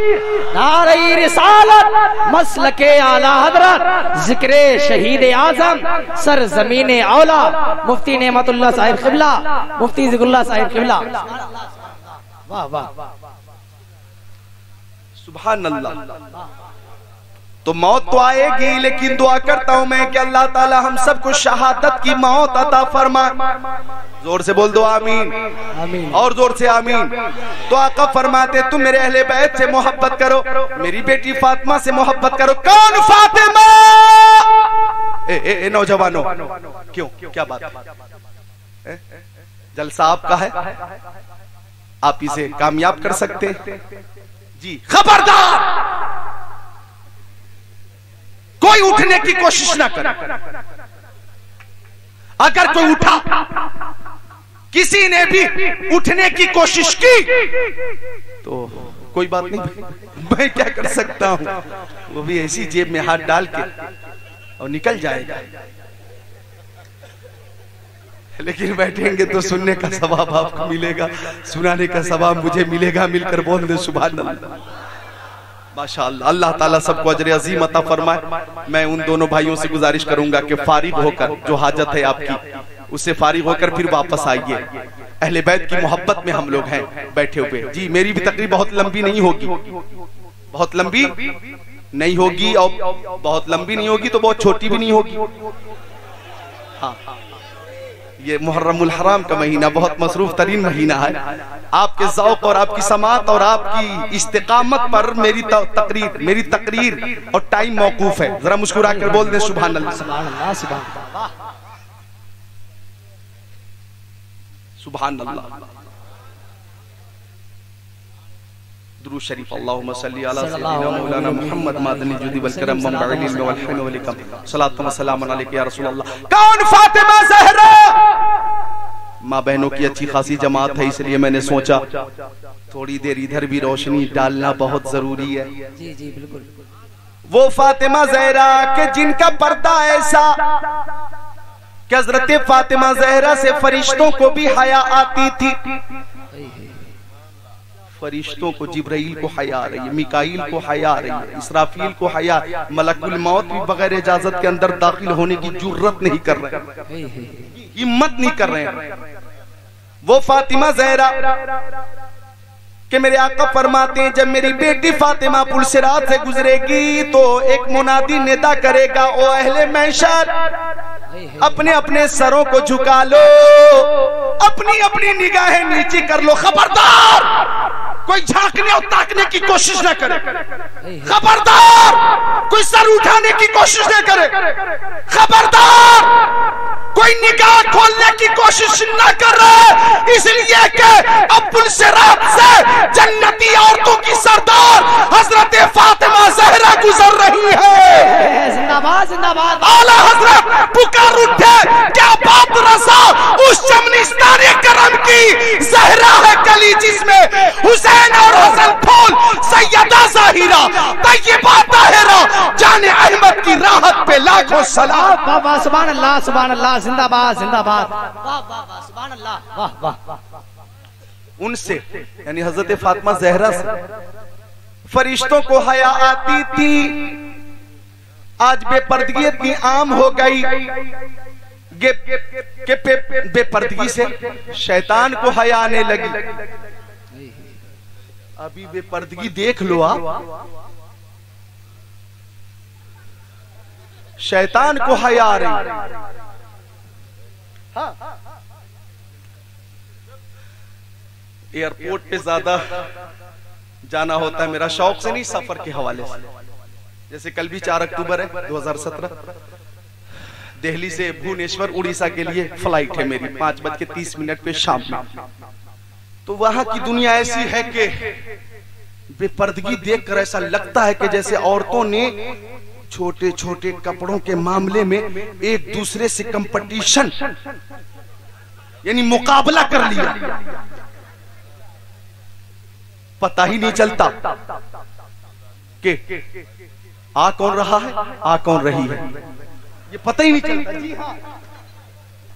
D: नारे रिसालत, मसलके आला हजरत, जिक्रे शहीद आजम, सर जमीन औला, मुफ्ती नेमतुल्लाह साहिब किबला, मुफ्ती जिक्रुल्लाह साहिब किबला। वाह वाह,
B: सुभान अल्लाह। तो मौत तो आएगी, लेकिन दुआ करता हूं मैं कि अल्लाह ताला हम सबको शहादत की मौत अता फरमाए। जोर से बोल दो आमीन,
D: आमीन,
B: और जोर से आमीन। तो आका फरमाते, तुम मेरे अहले बैत से मोहब्बत करो, मेरी बेटी फातिमा से मोहब्बत करो। कौन फातिमा? ए नौजवानों, क्यों, क्या बात? जलसा आपका है, आप इसे कामयाब कर सकते हैं जी। खबरदार, कोई उठने की कोशिश ना करे। अगर कोई उठा, किसी ने भी उठने की कोशिश की तो कोई बात नहीं, मैं क्या कर सकता हूं, वो भी ऐसी जेब में हाथ डाल के और निकल जाएगा। लेकिन बैठेंगे तो सुनने का सवाब आपको मिलेगा, सुनाने का सवाब मुझे मिलेगा। मिलकर बोल दे सुभान अल्लाह, माशाअल्लाह। अल्लाह ताला सबको अजर अजीम अता फरमाए। मैं उन दोनों भाइयों से गुजारिश करूंगा कि फारिग होकर, जो हाजत है आपकी उससे फारिग होकर फिर वापस आइए। अहले बैत की मोहब्बत में हम लोग हैं बैठे हुए जी। मेरी भी तकरीर बहुत लंबी नहीं होगी, बहुत लंबी नहीं होगी, और बहुत लंबी नहीं होगी तो बहुत छोटी भी नहीं होगी। हाँ, ये मुहर्रमुल हराम का महीना बहुत मसरूफ तरीन महीना है। आपके ज़ौक़ और आपकी समात और आपकी इस्तिकामत पर मेरी तकरीर और टाइम मौकूफ है। जरा मुस्कुरा कर बोल दे सुभान अल्लाह,
D: सुभान अल्लाह, सुभान अल्लाह,
B: सुभान अल्लाह। दुरूद शरीफ, अल्लाहुम्मा सल्ली अला सय्यिदिना मौलाना मुहम्मद मादनी जुदी वल करम वल इल्म वल हिल्म वल इकराम, सलातु व सलाम अलैका या रसूल अल्लाह। कौन? फातिमा ज़हरा। माँ बहनों की अच्छी खासी जमात है, इसलिए मैंने सोचा थोड़ी देर इधर भी रोशनी डालना बहुत जरूरी है।
D: जी जी बिल्कुल।
B: वो फातिमा ज़हरा के जिनका पर्दा ऐसा कि हज़रत फातिमा ज़हरा से फरिश्तों को भी हया आती थी। फरिश्तों को, जिब्राइल को हया आ रही है, मिकाईल को हया आ रही है, इसराफील को हया, मलकुल मौत भी बगैर इजाजत के अंदर दाखिल होने की जुर्रत नहीं कर रहे, हिम्मत नहीं कर रहे हैं। वो फातिमा ज़हरा कि मेरे आका फरमाते हैं, जब मेरी बेटी फातिमा पुलसिरात से गुजरेगी तो एक मुनादी निदा करेगा, ओ अहले महशर, अपने अपने सरों को झुका लो, अपनी अपनी निगाहें नीचे कर लो। खबरदार, कोई झांकने और ताकने की कोशिश न करे। खबरदार, कोई सर उठाने की कोशिश न करे। खबरदार, कोई निगाह खोलने की कोशिश न कर रहे, इसलिए कि अब पुलसिरात से जन्नती औरतों की सरदार हजरत फातिमा ज़हरा गुजर रही है।
D: जिंदाबाद, जिंदाबाद।
B: आला हजरत पुकार उठे, क्या बात रसा उस चमनिस्तान करम की ज़हरा है कली, जिसमें हुसैन और हसन फूल, सैयदा ज़ाहिरा, तैयबा ताहिरा, जाने अहमद की राहत पे लाखों सलाम।
D: वाह वाह, सुभान अल्लाह, सुभान अल्लाह, जिंदाबाद, जिंदाबाद। वाह वाह वाह, सुभान अल्लाह, वाह वाह।
B: उनसे यानी हजरत फातिमा ज़हरा से फरिश्तों को हया आती थी। आज बेपर्दगी इतनी आम हो गई कि बेपर्दगी से शैतान को हया आने लगी। अभी बेपर्दगी देख लो आप, शैतान को हया आ रही। एयरपोर्ट पे ज्यादा जाना होता है, मेरा शौक से नहीं, सफर के हवाले से। जैसे कल भी 4 अक्टूबर है 2017, दिल्ली से भुवनेश्वर उड़ीसा के लिए फ्लाइट है मेरी 5:30 पे शाम में। तो वहां की दुनिया ऐसी है कि बेपर्दगी देखकर ऐसा लगता है कि जैसे औरतों ने छोटे छोटे कपड़ों के मामले में एक दूसरे से कंपटीशन यानी मुकाबला कर लिया, पता ही नहीं चलता कि आ कौन रहा है आ कौन रही है, ये पता ही नहीं चलता। जी हाँ,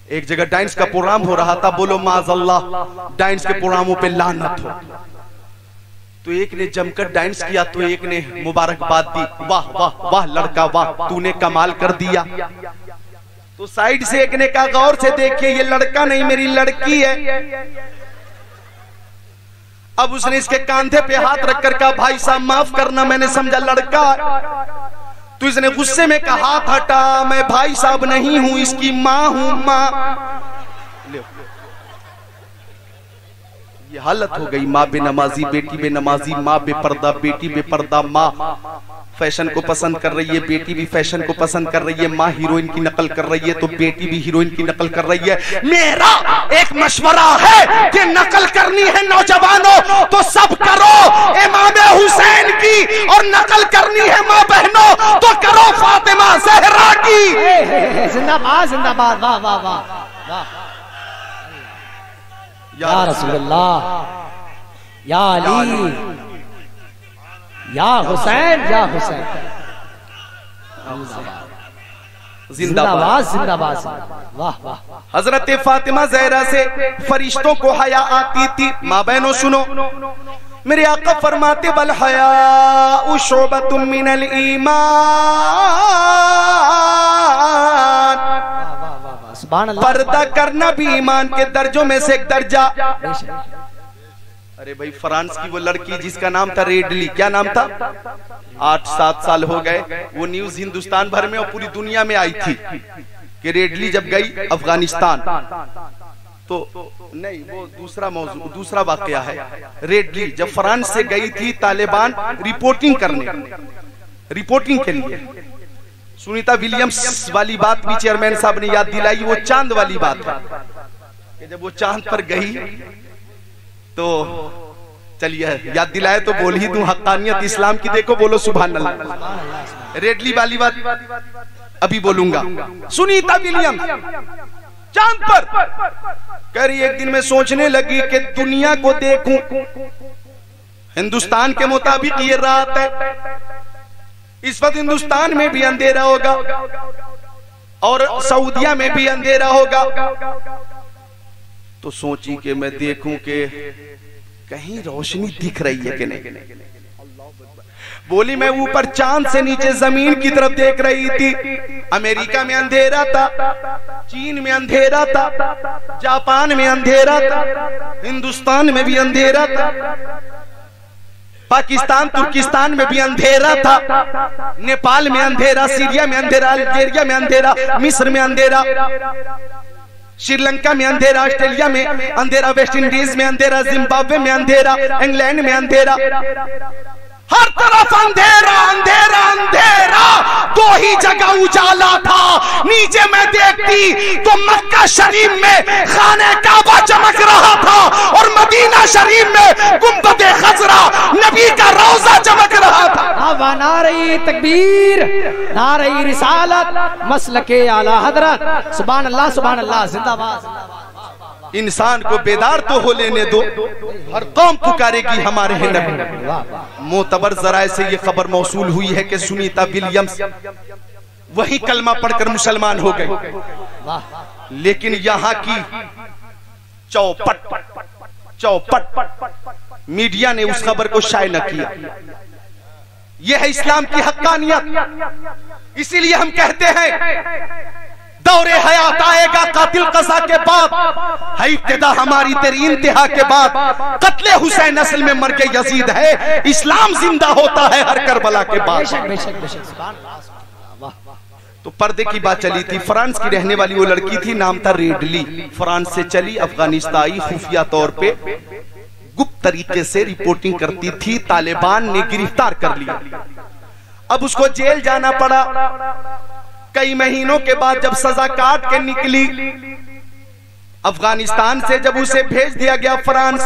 B: एक जगह डांस का प्रोग्राम हो रहा था, बोलो माज़अल्लाह डांस के प्रोग्रामों पे लानत हो। तो एक ने जमकर डांस किया तो एक ने मुबारकबाद दी, वाह वाह वाह लड़का वाह तूने कमाल कर दिया। तो साइड से एक ने कहा गौर से देखिए ये लड़का नहीं मेरी लड़की है। अब उसने इसके कांधे पे हाथ रखकर कहा भाई साहब माफ करना मैंने समझा लड़का। तो इसने गुस्से में कहा हाथ हटा, मैं भाई साहब नहीं हूं इसकी मां हूं मां। ये हालत हो गई, माँ बेनमाजी बेटी बेनमाजी, माँ बेपर्दा बेटी बेपर्दा, माँ फैशन को पसंद कर रही है बेटी भी फैशन को पसंद कर रही है, माँ हीरोइन की नकल कर रही है तो बेटी भी हीरोइन की नकल कर रही है। मेरा एक मशवरा है कि नकल करनी है नौजवानों तो सब करो इमाम हुसैन की, और नकल करनी है माँ बहनों तो करो फातिमा ज़हरा की।
D: जिंदाबाद जिंदाबाद, वाह वाह वाह वाह। या रसूलल्लाह, या अली, या हुसैन, या हुसैन, जिंदाबाद जिंदाबाद, वाह वाह।
B: हजरत फातिमा ज़हरा से फरिश्तों को हया आती थी। माँ बहनों सुनो, मेरे आका फरमाते बल हया शुअबतुम मिनल ईमान, पर्दा करना भी ईमान के दर्जों में से एक दर्जा। अरे भाई फ्रांस की वो लड़की जिसका नाम था रेडली, क्या नाम था, 8-7 साल हो गए, वो न्यूज हिंदुस्तान भर में और पूरी दुनिया में आई थी कि रेडली जब गई अफगानिस्तान, तो नहीं वो दूसरा मौजूद दूसरा वाकया है। रेडली जब फ्रांस से गई थी तालिबान रिपोर्टिंग करने, रिपोर्टिंग के लिए, सुनीता विलियम्स वाली बात भी चेयरमैन साहब ने याद दिलाई, वो चांद वाली बात है कि जब वो चांद पर गई तो चलिए याद दिलाए तो बोल ही दूं, हक्कानियत इस्लाम की देखो, बोलो सुभान अल्लाह। रेडली वाली बात अभी बोलूंगा। सुनीता विलियम्स चांद पर कह रही, एक दिन मैं सोचने लगी कि दुनिया को देखूं, हिंदुस्तान के मुताबिक ये रात है, इस वक्त हिंदुस्तान में भी अंधेरा होगा और सऊदिया में भी अंधेरा होगा। तो सोची कि मैं देखूं कि कहीं रोशनी दिख रही है कि नहीं। बोली मैं ऊपर चांद से नीचे जमीन की तरफ देख रही थी। अमेरिका में अंधेरा था, चीन में अंधेरा था, जापान में अंधेरा था, हिंदुस्तान में भी अंधेरा था, पाकिस्तान तुर्किस्तान में भी अंधेरा था, नेपाल में अंधेरा, सीरिया में अंधेरा, अल्जीरिया में अंधेरा, मिस्र में अंधेरा, श्रीलंका में अंधेरा, ऑस्ट्रेलिया में अंधेरा, वेस्ट इंडीज में अंधेरा, जिम्बाब्वे में अंधेरा, इंग्लैंड में अंधेरा, हर तरफ अंधेरा अंधेरा अंधेरा। दो ही जगह उजाला था, नीचे मैं देखती तो मक्का शरीफ में खाने काबा चमक रहा था और मदीना शरीफ में गुंबदे खजरा नबी का रोजा चमक रहा था।
D: अब नारे तकबीर, नारे रिसालत, मसलके आला हजरत, सुभान अल्लाह सुभान अल्लाह, जिंदाबाद।
B: इंसान को बेदार तो हो लेने दो, हर कौम पुकारेगी हमारे हैं नबी। मोतबर जराए से ये खबर मौसूल हुई है कि सुनीता विलियम्स वही कलमा पढ़कर मुसलमान हो गए, लेकिन यहाँ की चौपट मीडिया ने उस खबर को शाये न किया। यह है इस्लाम की हक्कानियत। इसीलिए हम कहते हैं दौरे हयात आएगा कातिल कसा के बाद, है इब्तिदा हमारी तेरी इंतहा के बाद। कत्ले हुसैन असल में मर के यजीद है, इस्लाम जिंदा होता है हर करबला के बाद। तो पर्दे की बात चली थी, फ्रांस की रहने वाली वो लड़की थी, नाम था रेडली। फ्रांस से चली, अफगानिस्तान आई, खुफिया तौर पे गुप्त तरीके से रिपोर्टिंग करती थी, तालिबान ने गिरफ्तार कर लिया। अब उसको जेल जाना पड़ा। कई महीनों के बाद जब सजा काट के निकली अफगानिस्तान से, जब उसे भेज दिया गया फ्रांस,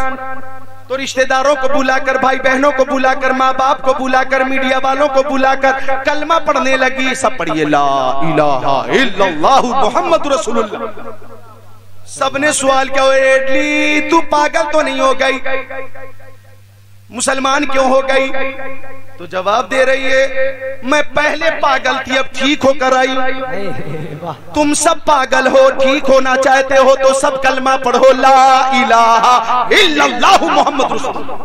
B: तो रिश्तेदारों को बुलाकर, भाई बहनों को बुलाकर, माँ बाप को बुलाकर, मीडिया वालों को बुलाकर कलमा पढ़ने लगी। सब पढ़िए ला इलाहा इल्लल्लाहु मुहम्मद रसूलुल्लाह। सबने सवाल किया, एडली तू पागल तो नहीं हो गई, मुसलमान क्यों हो गई? तो जवाब दे रही है, मैं पहले पागल थी, अब ठीक होकर आई। तुम सब पागल हो, ठीक होना चाहते हो तो सब कलमा पढ़ो, ला इलाहा इल्लल्लाहु मुहम्मद रसूलुल्लाह।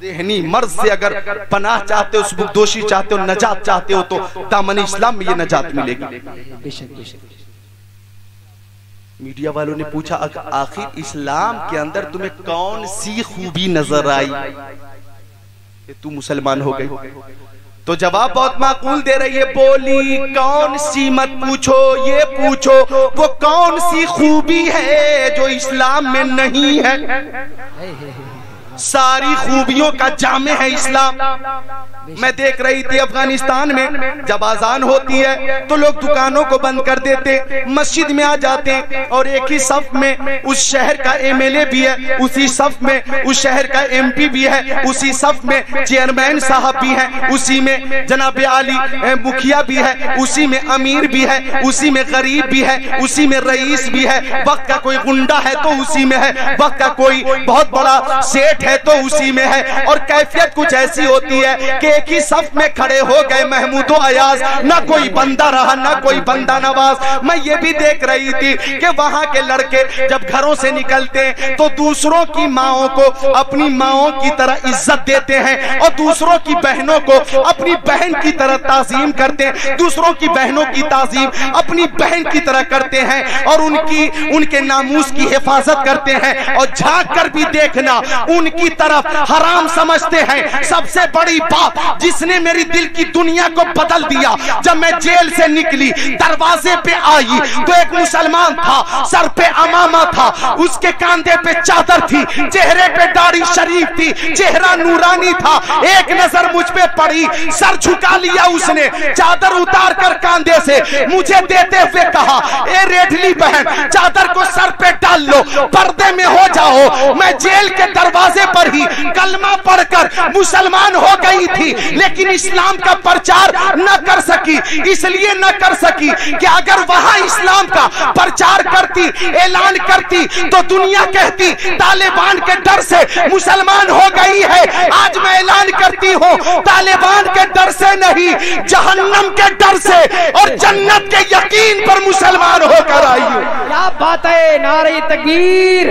B: ज़हनी मर्ज से अगर पनाह चाहते हो, सुबुकदोशी चाहते हो, नजात चाहते हो, तो दामन इस्लाम में ये नजात मिलेगी। मीडिया वालों ने पूछा, आखिर इस्लाम के अंदर तुम्हें कौन सी खूबी नजर आई कि तू मुसलमान हो गई? तो जवाब बहुत माकूल दे रही है, बोली कौन सी मत पूछो, ये पूछो वो कौन सी खूबी है जो इस्लाम में नहीं है। सारी खूबियों का जामे है इस्लाम। मैं देख रही थी अफगानिस्तान में जब आजान होती है तो लोग दुकानों को बंद कर देते, मस्जिद में आ जाते हैं और एक ही सफ में उस शहर का एमएलए भी है, उसी सफ में उस शहर का एमपी भी है, उसी सफ में चेयरमैन साहब भी हैं, उसी में जनाब आली मुखिया भी है, उसी में अमीर भी है, उसी में गरीब भी है, उसी में रईस भी है, वक्त का कोई गुंडा है तो उसी में है, वक्त का कोई बहुत बड़ा सेठ है तो उसी में है। और कैफियत कुछ ऐसी होती है कि एक ही सफ में खड़े हो गए महमूदो अयाज, ना कोई बंदा रहा ना कोई बंदा नवाज। मैं ये भी देख रही थी कि वहां के लड़के जब घरों से निकलते हैं तो दूसरों की माओं को अपनी माओं की तरह इज्जत देते हैं और दूसरों की बहनों को अपनी बहन की तरह ताज़ीम करते हैं, दूसरों की बहनों की ताज़ीम अपनी बहन की तरह करते हैं और उनके नामूस की हिफाजत करते हैं। और झांक कर भी देखना, उनकी तरफ हराम समझते हैं। सबसे बड़ी बात जिसने मेरी दिल की दुनिया को बदल दिया, जब मैं जेल से निकली दरवाजे पे आई तो एक मुसलमान था, सर पे अमामा था, उसके कांधे पे चादर थी, चेहरे पे दाढ़ी शरीफ थी, चेहरा नूरानी था। एक नजर मुझ पे पड़ी, सर झुका लिया उसने, चादर उतार कर कांधे से मुझे देते हुए कहा, ए रेडली बहन चादर को सर पे डाल लो, पर्दे में हो जाओ। मैं जेल के दरवाजे पर ही कलमा पढ़कर मुसलमान हो गई थी, लेकिन इस्लाम का प्रचार न कर सकी। इसलिए न कर सकी कि अगर वहां इस्लाम का प्रचार करती, ऐलान करती तो दुनिया कहती तालिबान के डर से मुसलमान हो गई है। आज मैं ऐलान करती हूँ तालिबान के डर से नहीं, जहन्नम के डर से और जन्नत के यकीन पर मुसलमान होकर आई हूँ।
D: क्या बात है, नारे तकबीर,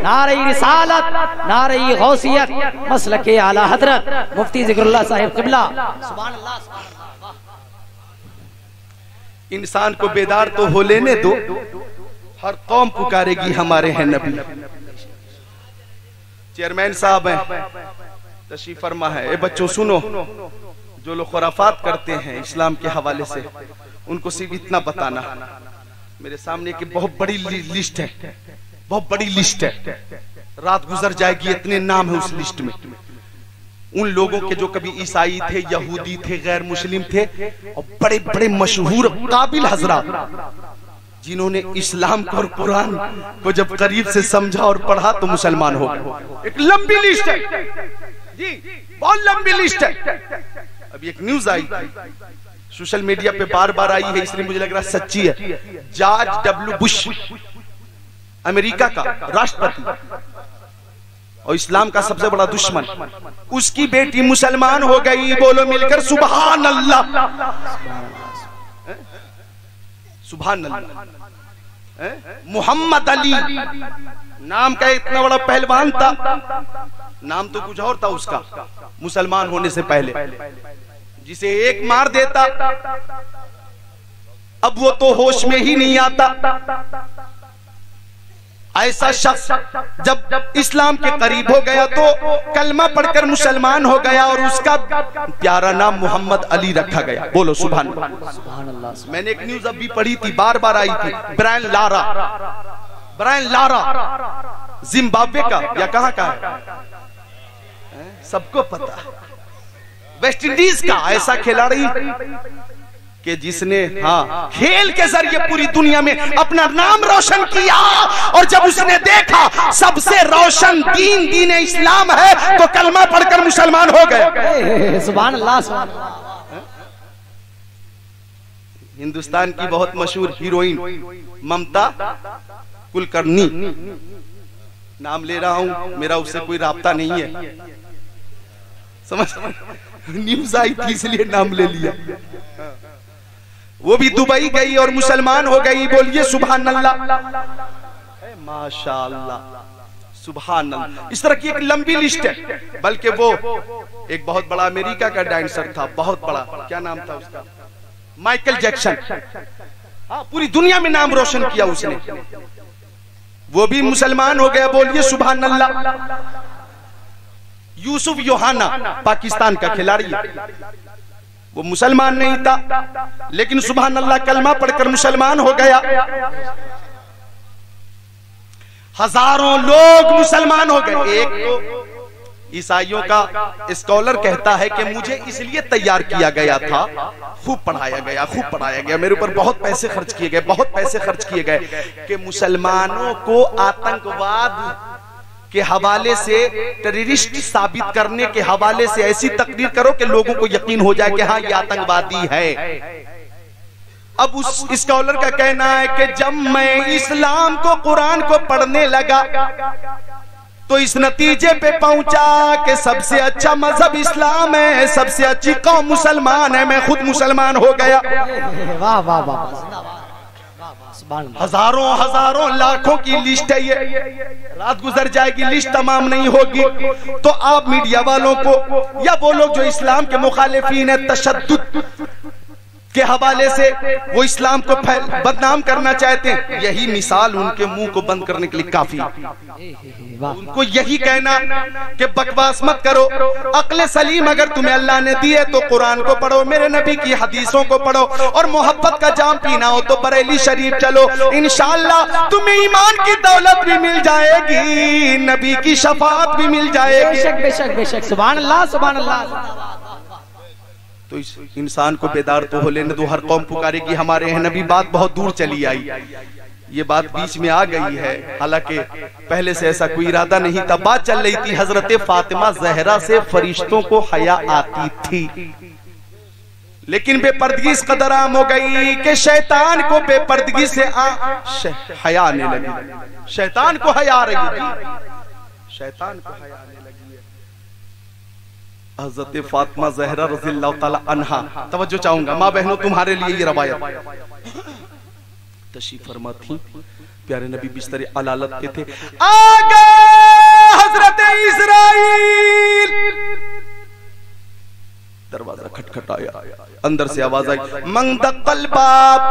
D: नारे रिसालत, नारे गौसियत, मसलके आला हजरत मुफ्ती जिक्रुल्लाह साहिब किबला। सुभान अल्लाह, सुभान अल्लाह।
B: इंसान को बेदार तो हो लेने दो, हर कौम पुकारेगी हमारे हैं नबी। चेयरमैन साहब हैं, तशरीफ फरमा है। ए बच्चों सुनो, जो लोग खुराफात करते हैं इस्लाम के हवाले से, उनको सिर्फ इतना बताना, मेरे सामने की बहुत बड़ी लिस्ट है, बहुत बड़ी लिस्ट है, रात गुजर जाएगी, इतने नाम है उस लिस्ट में। उन लोगों के जो कभी ईसाई थे, यहूदी थे, गैर मुस्लिम थे और बड़े बड़े मशहूर काबिल हजरात जिन्होंने इस्लाम को और कुरान को जब करीब से समझा और पढ़ा तो मुसलमान हो गए। एक लंबी लिस्ट है जी, बहुत लंबी लिस्ट है। अभी एक न्यूज आई सोशल मीडिया पे, बार बार आई है, इसलिए मुझे लग रहा सच्ची है। जॉर्ज डब्ल्यू बुश, अमेरिका का राष्ट्रपति और इस्लाम का सबसे बड़ा दुश्मन, उसकी बेटी मुसलमान हो गई। बोलो मिलकर सुभान अल्लाह, सुभान अल्लाह। मोहम्मद अली नाम का इतना बड़ा पहलवान था, नाम तो कुछ और था उसका, मुसलमान होने से पहले, जिसे एक मार देता अब वो तो होश में ही नहीं आता। ऐसा शख्स जब इस्लाम के करीब हो गया तो कलमा पढ़कर मुसलमान हो गया और उसका प्यारा नाम मोहम्मद अली रखा गया। बोलो सुभान अल्लाह। मैंने एक न्यूज अभी पढ़ी थी, बार बार आई थी, ब्रायन लारा जिम्बाब्वे का या कहां का है, सबको पता, वेस्ट इंडीज का ऐसा खिलाड़ी कि जिसने खेल के जरिए पूरी दुनिया में अपना नाम रोशन किया, और जब उसने देखा सबसे रोशन दीन दीन इस्लाम है तो कलमा पढ़कर मुसलमान हो गए।
D: सुभान अल्लाह, सुभान अल्लाह।
B: हिंदुस्तान की बहुत मशहूर हीरोइन ममता कुलकर्णी, नाम ले रहा हूं, मेरा उससे कोई राब्ता नहीं है, समझ, न्यूज आई थी इसलिए नाम ले लिया। वो भी दुबई गई और मुसलमान हो गई। बोलिए सुभान अल्लाह, माशाअल्लाह, सुभान अल्लाह। इस तरह की एक लंबी लिस्ट है। बल्कि वो एक बहुत बड़ा अमेरिका का डांसर था, बहुत बड़ा, क्या नाम था उसका, माइकल जैक्सन। पूरी दुनिया में नाम रोशन किया उसने, वो भी मुसलमान हो गया। बोलिए सुभान अल्लाह। यूसुफ योहाना पाकिस्तान का खिलाड़ी, वो मुसलमान नहीं था लेकिन सुभान अल्लाह कलमा पढ़कर मुसलमान हो गया। हजारों लोग मुसलमान हो गए। एक तो ईसाइयों का स्कॉलर कहता है कि मुझे इसलिए तैयार किया गया था, खूब पढ़ाया गया, खूब पढ़ाया गया, मेरे ऊपर बहुत पैसे खर्च किए गए, बहुत पैसे खर्च किए गए कि मुसलमानों को आतंकवाद के हवाले से, टेररिस्ट साबित करने के हवाले से ऐसी तकरीर करो कि लोगों को यकीन हो जाए कि हाँ ये आतंकवादी है। अब उस स्कॉलर का कहना है कि जब मैं इस्लाम को, कुरान को पढ़ने लगा तो इस नतीजे पे पहुंचा कि सबसे अच्छा मजहब इस्लाम है, सबसे अच्छी कौम मुसलमान है। मैं खुद मुसलमान हो गया।
D: वाह वाह वाह,
B: हजारों हजारों लाखों की लिस्ट है ये, रात गुजर जाएगी लिस्ट तमाम नहीं होगी। तो आप मीडिया वालों को या वो लोग जो इस्लाम के मुखालिफिन है, तशद्दुद के हवाले से वो इस्लाम को बदनाम करना चाहते हैं, यही मिसाल उनके मुंह को बंद करने के लिए काफी। उनको यही कहना कि बकवास मत करो, अक्ल सलीम अगर तुम्हें अल्लाह ने दी है तो कुरान को पढ़ो, मेरे नबी की हदीसों को पढ़ो, और मोहब्बत का जाम पीना हो तो बरेली शरीफ चलो, इंशाअल्लाह तुम्हें ईमान की दौलत भी मिल जाएगी, नबी की शफाअत भी मिल जाएगी।
D: बेशक बेशक बेशक, सुभान अल्लाह, सुभान अल्लाह।
B: तो इस इंसान को बेदार तो हो लेने दो, हर कौम पुकारेगी हमारे हैं नबी। बात बहुत दूर चली आई, ये बात बीच में आ गई है, हालांकि पहले से ऐसा कोई इरादा नहीं था। बात चल रही थी हजरत फातिमा जहरा से फरिश्तों को हया आती थी, लेकिन बेपर्दगी इस कदर आम हो गई कि शैतान को बेपर्दगी से हया आने लगी। शैतान को हया आ रही थी, शैतान को हया आने लगी। हजरत फातिमा ज़हरा रज़ियल्लाहु ताला अन्हा, तवज्जो चाहूंगा माँ बहनों तुम्हारे लिए ये रवायत तशरीफ फरमा थी। प्यारे नबी बिस्तर अलालत के थे, आगे हजरत इस्राइल, दरवाजा खटखटाया, अंदर से आवाज आई, मन दक़ल बाब।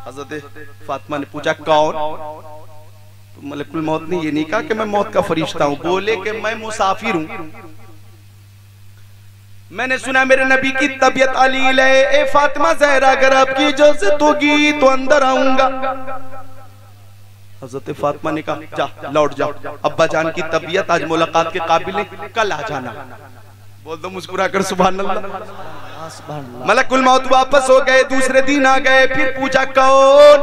B: हजरत फातिमा ने पूछा कौन? तो मलकुल मौत ने ये नहीं कहा कि मैं मौत का फरिश्ता हूं, बोले कि मैं मुसाफिर हूं, मैंने सुना मेरे नबी की तबीयत अलील है, ए फातिमा ज़हरा अगर आपकी इजाजत होगी तो अंदर आऊंगा। हजरत फातिमा ने कहा जा लौट जाओ, अब्बा जान की तबीयत आज मुलाकात के काबिल है, कल आ जाना। बोल दो मुस्कुरा कर सुभान अल्लाह। मलकुल मौत वापस हो गए, दूसरे दिन आ गए, फिर पूछा कौन?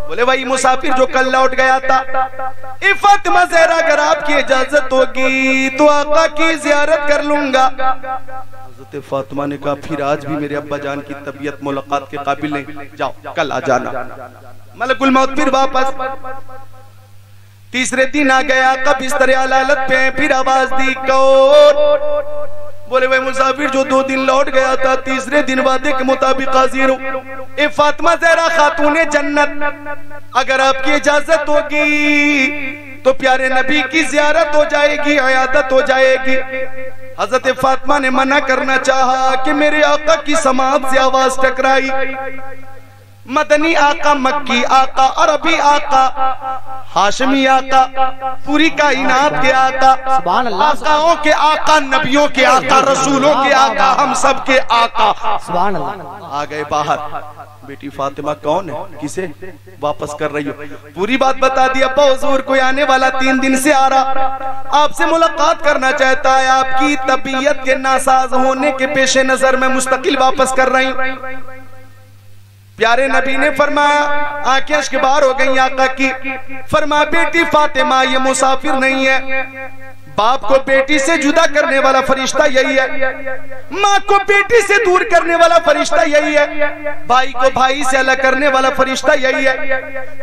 B: बोले वही मुसाफिर जो कल लौट गया था। ए फातिमा ज़हरा अगर आपकी इजाजत होगी तो आका की ज़ियारत कर लूंगा। हज़रत फातिमा ने कहा फिर आज भी मेरे अब्बा जान की तबीयत मुलाकात के काबिल नहीं, जाओ कल आ जाना। मलकुल मौत फिर वापस, तीसरे दिन आ गया, कब इस तरह अलालत पे, फिर आवाज दी कौन? बोले वही मुसाफिर जो 2 दिन लौट गया था, तीसरे दिन वादे के मुताबिक हाजिर हूं। ए फातिमा ज़हरा खातूने जन्नत अगर आपकी इजाजत होगी तो प्यारे नबी की ज़ियारत हो जाएगी, इयादत हो जाएगी। हजरत फातिमा ने मना करना चाहा कि मेरे आका की समात से आवाज टकराई। मदनी आका, मक्की आका, अरबी आका, हाशमी आका, पूरी कायनात के आका,
D: सुभान अल्लाह,
B: आकाओं के आका, नबियों के आका, रसूलों के आका, हम सब के आका।
D: सुभान अल्लाह।
B: आ गए बाहर, बेटी फातिमा कौन है, किसे वापस कर रही हो? पूरी बात बता दी। अब्बा हुजूर कोई आने वाला 3 दिन से आ रहा, आपसे मुलाकात करना चाहता है, आपकी तबीयत के नासाज होने के पेश नजर में मुस्तकिल वापस कर रही हूं। प्यारे नबी ने फरमाया, आंखें अश्क बार हो गई आका की। फरमाया बेटी फातिमा ये मुसाफिर नहीं है, बाप को बेटी से जुदा करने वाला फरिश्ता यही है, माँ को बेटी से दूर करने वाला फरिश्ता यही है, भाई को भाई से अलग करने वाला फरिश्ता यही है,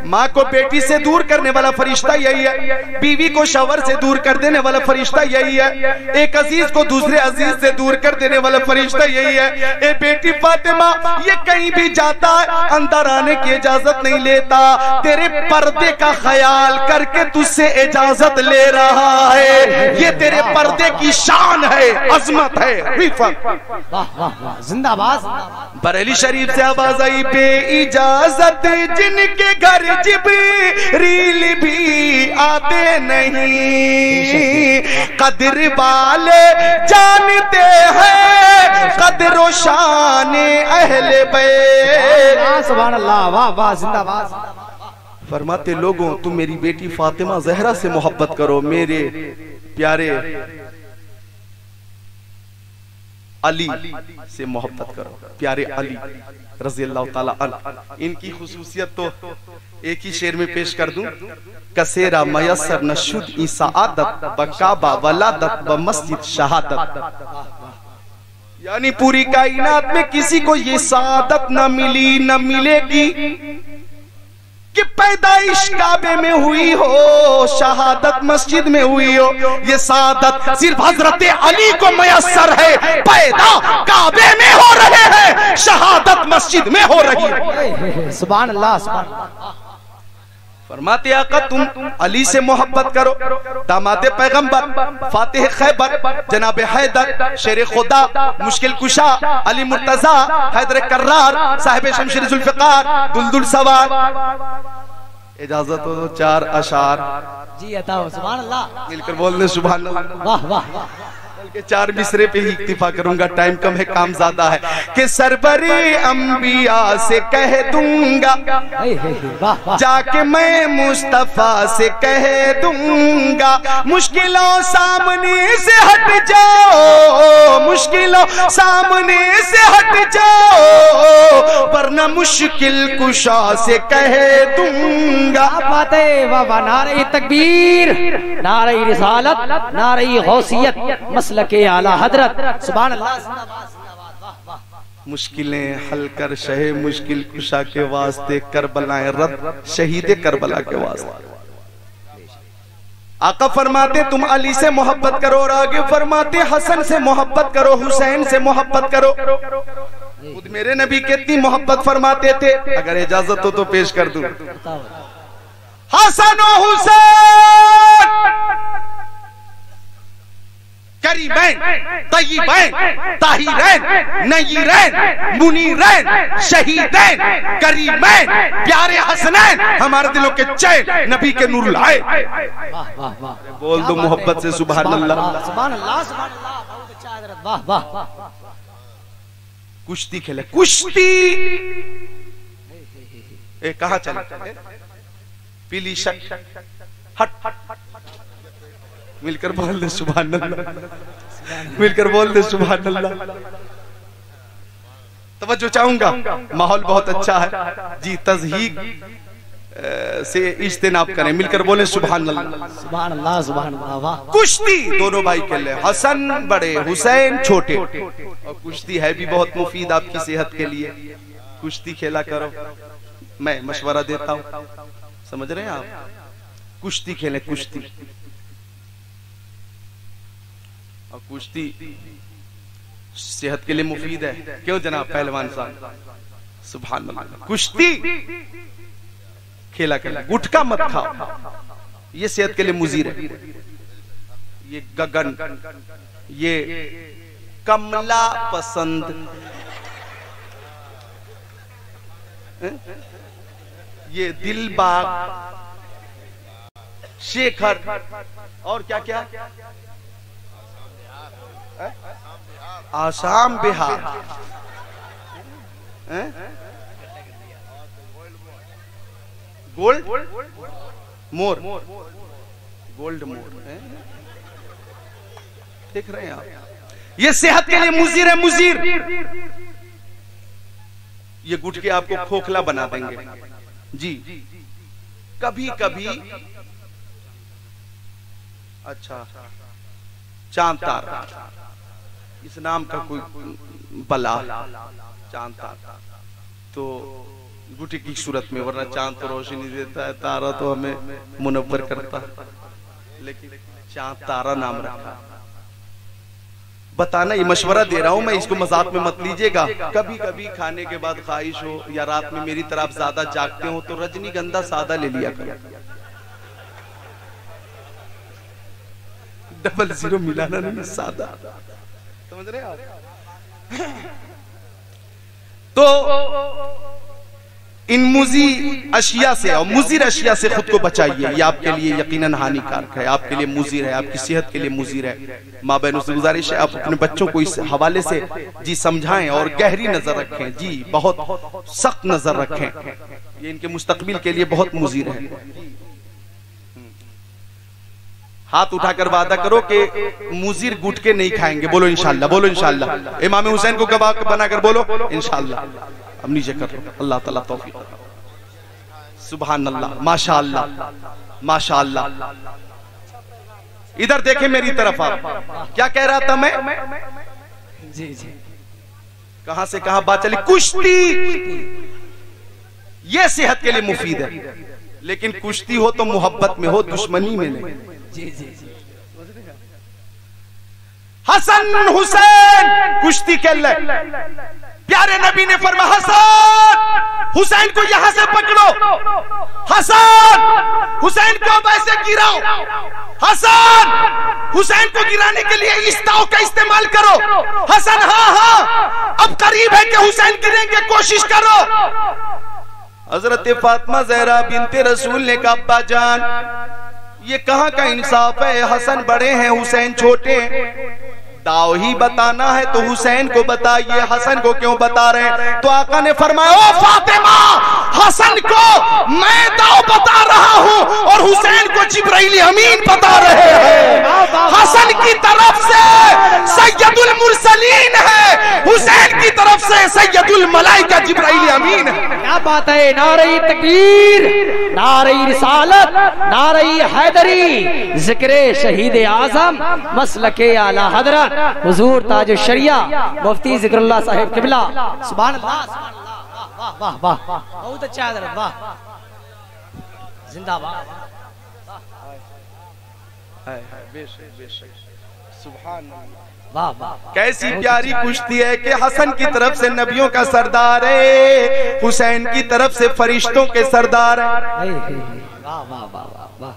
B: माँ को बेटी से दूर करने वाला फरिश्ता यही है, बीवी को शौहर से दूर कर देने वाला फरिश्ता यही है, एक अजीज को दूसरे अजीज से दूर कर देने वाला फरिश्ता यही है। ए बेटी फातिमा ये कहीं भी जाता है अंदर आने की इजाजत नहीं लेता, तेरे पर्दे का ख्याल करके तुझसे इजाजत ले रहा है। ये तेरे पर्दे की शान है, अजमत है, रिफत।
D: वाह वाह वाह, जिंदाबाद।
B: बरेली शरीफ से आवाज आई, बे इजाजत जिनके घर जिब्रील भी आते नहीं, कदर वाले जानते हैं कदर शान अहले बैत।
D: सुभान अल्लाह, वाह वाह, जिंदाबाद।
B: फरमाते लोगों तुम मेरी बेटी फातिमा जहरा से मोहब्बत करो, मेरे प्यारे अली से मोहब्बत करो, प्यारे अली रज़ी अल्लाह ताला अन्हु। इनकी खुसूसियत तो एक ही शेर में पेश कर दूं, कसेरा मयसर नशुद ई सआदत बकाबा वलादत व मस्जिद शहादत। यानी पूरी कायनात में किसी को ये सआदत न मिली न मिलेगी कि पैदाइश काबे में हुई हो, शहादत मस्जिद में हुई हो। ये सादत सिर्फ हजरत अली को मयस्सर है, पैदा काबे में हो रहे हैं, शहादत मस्जिद में हो रही है।
D: सुभान अल्लाह, सुभान अल्लाह।
B: फरमाते आका तुम अली से मोहब्बत करो, दामादे पैगंबर, फातिह खैबर, जनाब हैदर, शेर खुदा, मुश्किल कुशा, अली मुर्तजा, हैदर कर्रार, साहिब शमशीर जुल्फिकार, दुलदुल सवार। इजाजत हो तो 4 अशार
D: जी अता हो। सुभान अल्लाह,
B: मिलकर बोलने सुभान अल्लाह।
D: वाह वाह वाह।
B: के 4 मिसरे पे ही इक्तिफा करूंगा, टाइम कम है काम ज्यादा है। कि सरबरे अंबिया से कह दूंगा, जाके मैं मुस्तफा से कह दूंगा, मुश्किलों सामने से हट जाओ, मुश्किलों सामने से हट जाओ, वरना मुश्किल कुशा से कह दूंगा।
D: बातें वाह वाह, नारे तकबीर, नारे रिसालत, नारे गौसियत, मसलके आला हजरत। सुभान अल्लाह।
B: मुश्किलें हल कर शहे मुश्किल कुशा के वास्ते, करबलाएं रद शहीद करबला के वास्ते। आका फरमाते तुम अली से मोहब्बत करो, और आगे फरमाते हसन से मोहब्बत करो, हुसैन से मोहब्बत करो। खुद मेरे नबी कितनी मोहब्बत फरमाते थे, अगर इजाजत हो तो पेश कर दूं। हसन और हुसैन करीमैन, तय्यबैन, ताहिरैन, नय्यरैन, मुनीरैन, शहीदैन, करीमैन, प्यारे हसनैन, हमारे दिलों के चैन, नबी के नूर लाए। बोल दो मोहब्बत से सुभान अल्लाह।
D: सुभान अल्लाह, सुभान अल्लाह, बहुत अच्छा हजरत, वाह वाह।
B: कुश्ती खेले, कुश्ती कहाँ चले, पीली शर्ट, हट हट, मिलकर बोल दे सुभान अल्लाह, मिलकर बोल दे सुभान अल्लाह। तवज्जो चाहूंगा, माहौल बहुत अच्छा है जी, तज़हीक से इज्तिनाब करें, मिलकर बोले सुभान अल्लाह।
D: सुभान अल्लाह, सुभान अल्लाह, वाह।
B: कुश्ती दोनों भाई खेले, हसन बड़े हुसैन छोटे, और कुश्ती है भी बहुत मुफीद आपकी सेहत के लिए, कुश्ती खेला करो, मैं मशवरा देता हूँ, समझ रहे हैं आप। कुश्ती खेले, कुश्ती, और कुश्ती सेहत के लिए मुफीद है, क्यों जनाब पहलवान साहब, सुभान अल्लाह। कुश्ती खेला करें, गुटखा मत खाओ, ये सेहत के लिए मुजीर है। ये गगन, ये कमला पसंद, ये दिलबाग, शेखर, और क्या क्या, आसाम बिहार, गोल्ड मोर, गोल्ड मोर, देख रहे हैं आप। ये सेहत के लिए मुजीर है, मुजीर। ये गुटके आपको खोखला बना देंगे जी। कभी कभी अच्छा चांद तारा, इस नाम का कोई बला, चांद तारा तो गुटी की सूरत में, वरना चांद तो रोशनी देता है, तारा तो हमें मुनव्वर करता है, लेकिन चांद तारा नाम रखा। बताना, ये मशवरा दे रहा हूं मैं, इसको मजाक में मत लीजिएगा। कभी कभी खाने के बाद ख्वाहिश हो या रात में मेरी तरफ ज्यादा जागते हो तो रजनीगंधा सादा ले लिया करो। 00 मिलाना नहीं, सादा, समझ रहे आप? तो इन मुजी अशिया से और मुजीर अशिया से खुद को बचाइए। ये आपके लिए यकीनन हानिकारक है, आपके लिए मुजीर है, आपकी सेहत के लिए मुजीर है। माँ बहनों से गुजारिश है, आप अपने बच्चों को इस हवाले से जी समझाएं और गहरी नजर रखें जी, बहुत सख्त नजर रखें। ये इनके मुस्तकबिल के लिए बहुत मुजीर है। हाथ उठाकर वादा करो कि मुजीर गुटके नहीं खाएंगे। बोलो इंशाल्लाह, बोलो इंशाल्लाह। इमाम हुसैन को गवाह बनाकर बोलो इंशाल्लाह। अब नीचे कर लो। अल्लाह ताला तौफीक। सुभान अल्लाह, माशाअल्लाह, माशाअल्लाह। इधर देखें मेरी तरफ आप। क्या कह रहा था मैं?
D: जी जी।
B: कहां से कहां बात चली? कुश्ती। ये सेहत के लिए मुफीद है, लेकिन कुश्ती हो तो मोहब्बत में हो, दुश्मनी में नहीं।
D: जी जी जी।
B: हसन हुसैन कुश्ती खेल रहे। प्यारे नबी ने फरमाया, हसन हुसैन को यहां से पकड़ो, हसन हुसैन को अब ऐसे गिराओ, हसन हुसैन को गिराने के लिए इस दाव का इस्तेमाल करो। हसन हाँ हाँ अब करीब है कि हुसैन गिरेंगे, कोशिश करो। हजरत फातिमा ज़हरा बिनते रसूल ने कहा, अब्बा जान ये कहां का इंसाफ है, हसन बड़े हैं हुसैन छोटे। दाव ही बताना है तो हुसैन को बताइए, हसन को क्यों बता रहे हैं? तो आका ने फरमाया, ओ फातिमा, हसन को मैं दाव बता रहा हूं और हुसैन को जिब्राइल अमीन बता रहे हैं। हसन की तरफ से सैयदुल मुरसलीन है, हुसैन की तरफ से सैयदुल मलाइका जिब्राइल अमीन है।
D: क्या बात है? नारे तकबीर, नारे रिसालत, नारे हैदरी, जिक्रे शहीद आजम, मसलके आला हजरत हुजूर ताज शरिया मुफ्ती जिक्रुल्लाह साहिब किबला। सुभान अल्लाह, वाह वाह वाह, बहुत अच्छा हजरत, वाह, जिंदाबाद।
B: सुभान
D: वाह वाह।
B: कैसी प्यारी कुश्ती है कि हसन की तरफ से नबियों का सरदार है, हुसैन की तरफ से फरिश्तों के सरदार है।
D: वाह वाह वाह वाह।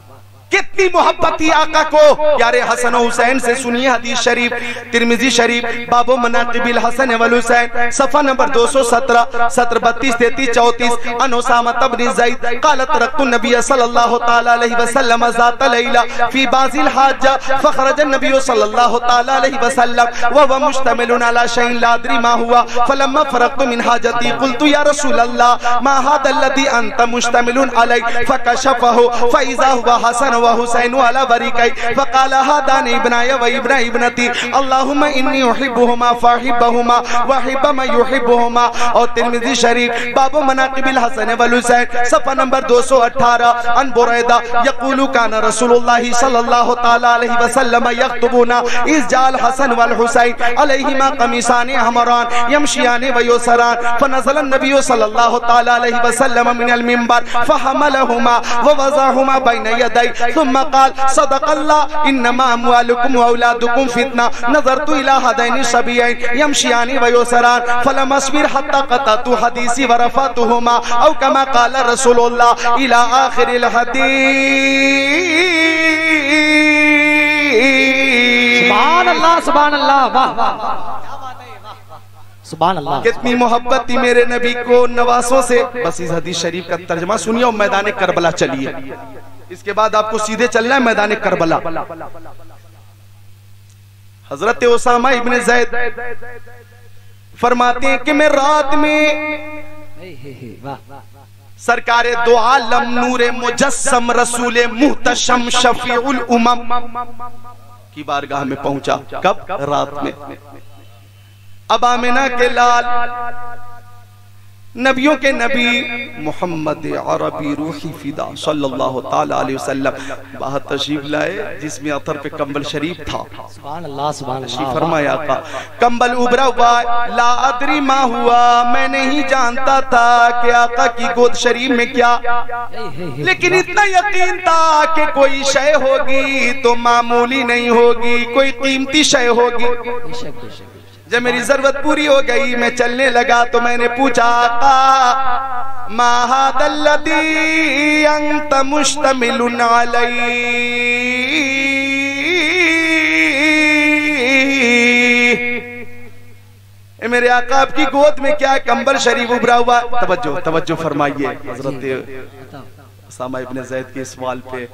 B: कितनी मोहब्बत थी आका को प्यारे हसन और हुसैन से। सुनिए हदीस शरीफ, तिरमिजी शरीफ, बाबो मनाकिबिल हसन वल हुसैन, सफा नंबर 217, सत्र 32, 33, 34। अन उसामा इब्न ज़ैद क़ालत रक्तु नबी सल्लल्लाहु तआला अलैहि वसल्लम ज़ात लैला फी बाज़िल हाजा फखरज नबी सल्लल्लाहु तआला अलैहि वसल्लम व हुवा मुश्तमिलुन अला शैइन ला अदरी मा हुआ फलम्मा फरगतु मिन हाजती क़ुल्तु या रसूल अल्लाह मा हादा अल्लज़ी अंत मुश्तमिलुन अलैहि फकशफहु फइज़ा हुवा हसन व हुसैन वाला बरीकई फकाल हादान इब्नाय व इब्न इब्नती अल्लाहुम्मा इन्नी उहिब्बुहुमा फहिब्बहुमा व हिब्ब मा युहिब्बुहुमा। और तिरमिजी शरीफ बाबू मनाकिबिल हसन वल हुसैन, सफा नंबर 218। अन बुरैदा यक़ूलु काना रसूलुल्लाह सल्लल्लाहु तआला अलैहि वसल्लम यख्तुबुना इज़ जाल हसन वल हुसैन अलैहिमा कमीसान हमरान यमशियान व युसरान फनज़ल अन्नबी सल्लल्लाहु तआला अलैहि वसल्लम मिनल मिंबर फहमलहुमा व वज़अहुमा बैन यदै सुम्मा क़ाल सदक़ल्लाह इन्नमा अम्वालुकुम व औलादुकुम फितना नज़रतु इला हदैनि सबीयैन यमशियानि व युसरान फलम अस्बिर हत्ता क़तअतु हदीसी व रफ़अतुहुमा औ कमा क़ाल रसूलुल्लाह इला आखिरिल हदीस।
D: सुभान अल्लाह, सुभान अल्लाह, वाह वाह। क्या बात है, वाह वाह। सुभान अल्लाह।
B: कितनी मोहब्बत थी मेरे नबी को नवासों से। बस इस हदीस शरीफ का तर्जमा सुनिए और मैदान करबला चलिए। इसके बाद आपको सीधे चलना है मैदान करबला। हजरत उसामा इब्न ज़ैद फरमाते हैं कि मैं रात में सरकारे दो आलम नूरे मुजस्सम रसूले मुहतशम शफीउल उमम की बारगाह में पहुंचा। कब? रात में। अब आमिना के लाल नबियों के नबी मोहम्मद अरबी रूही फिदा सल्लल्लाहु ताला अलैहि वसल्लम बाहर तशरीफ लाए जिसमें अतर पे कंबल शरीफ था।
D: सुभान अल्लाह सुभान अल्लाह।
B: फरमाया का कंबल उभरा हुआ ला अदरी मा हुआ, मैं नहीं जानता था कि आका की गोद शरीफ में क्या, लेकिन इतना यकीन था कि कोई शय होगी तो मामूली नहीं होगी, कोई कीमती शय होगी। जब मेरी जरूरत पूरी हो गई मैं चलने लगा तो मैंने पूछा आका मा हादल्लदी अंत मुश्तमिलुन अलैहि, मेरे आका आपकी गोद में क्या कंबल शरीफ उभरा हुआ। तवज्जो फरमाइए हजरत उसामा इब्न ज़ैद के सवाल पे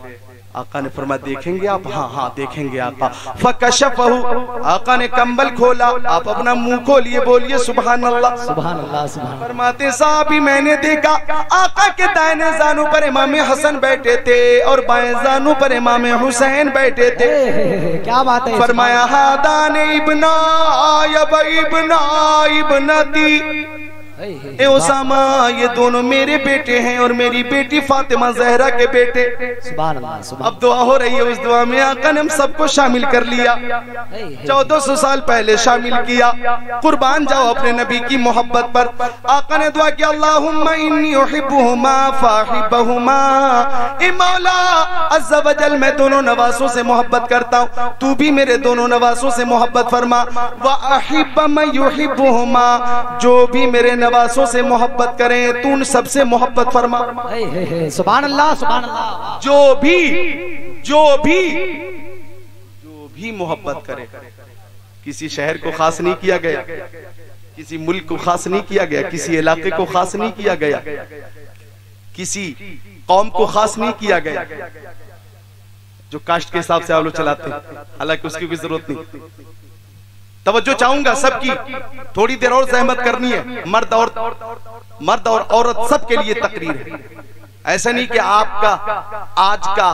B: आका ने फरमाया देखेंगे आप? हाँ देखेंगे आका। फकशफहु, आका ने कंबल खोला। आप अपना मुंह खोलिए, बोलिए सुभान अल्लाह
D: सुभान अल्लाह सुभान।
B: फरमाते साहब ही मैंने देखा आका के दाहिने जानू पर इमाम हसन बैठे थे और बाएं जानू पर इमाम हुसैन बैठे थे।
D: क्या बात है।
B: फरमाया हादान इब्ना इब्नती, ए उसामा ये दोनों मेरे बेटे हैं और मेरी बेटी फातिमा जहरा के बेटे।
D: सुभान अल्लाह सुभान।
B: अब दुआ हो रही है, उस दुआ में आका ने हम सबको शामिल कर लिया। 1400 साल पहले शामिल किया। कुर्बान जाओ अपने नबी की मोहब्बत पर। आका ने दुआ किया अल्लाहुम्मा इन्नी उहिब्बुहुमा फाहिब्बहुमा, ए मौला अज़्ज़ा वजल मैं दोनों नवासों से मोहब्बत करता हूँ, तू भी मेरे दोनों नवासों से मोहब्बत फरमा। व अहिब्ब मन युहिब्बुहुमा, जो भी मेरे नवासों से मोहब्बत करें तू उन सबसे मोहब्बत फरमा।
D: सुभान अल्लाह सुभान अल्लाह।
B: जो भी मोहब्बत करे, किसी शहर को खास नहीं किया गया, किसी मुल्क को खास नहीं किया गया, किसी इलाके को खास नहीं किया गया, किसी कौम को खास नहीं किया गया। जो कास्ट के हिसाब से आप लोग चलाते हैं, हालांकि उसकी भी जरूरत नहीं। तवज्जो चाहूंगा सबकी, थोड़ी देर और जहमत करनी है। मर्द और औरत सबके लिए तकरीर है। ऐसा नहीं कि आपका आज का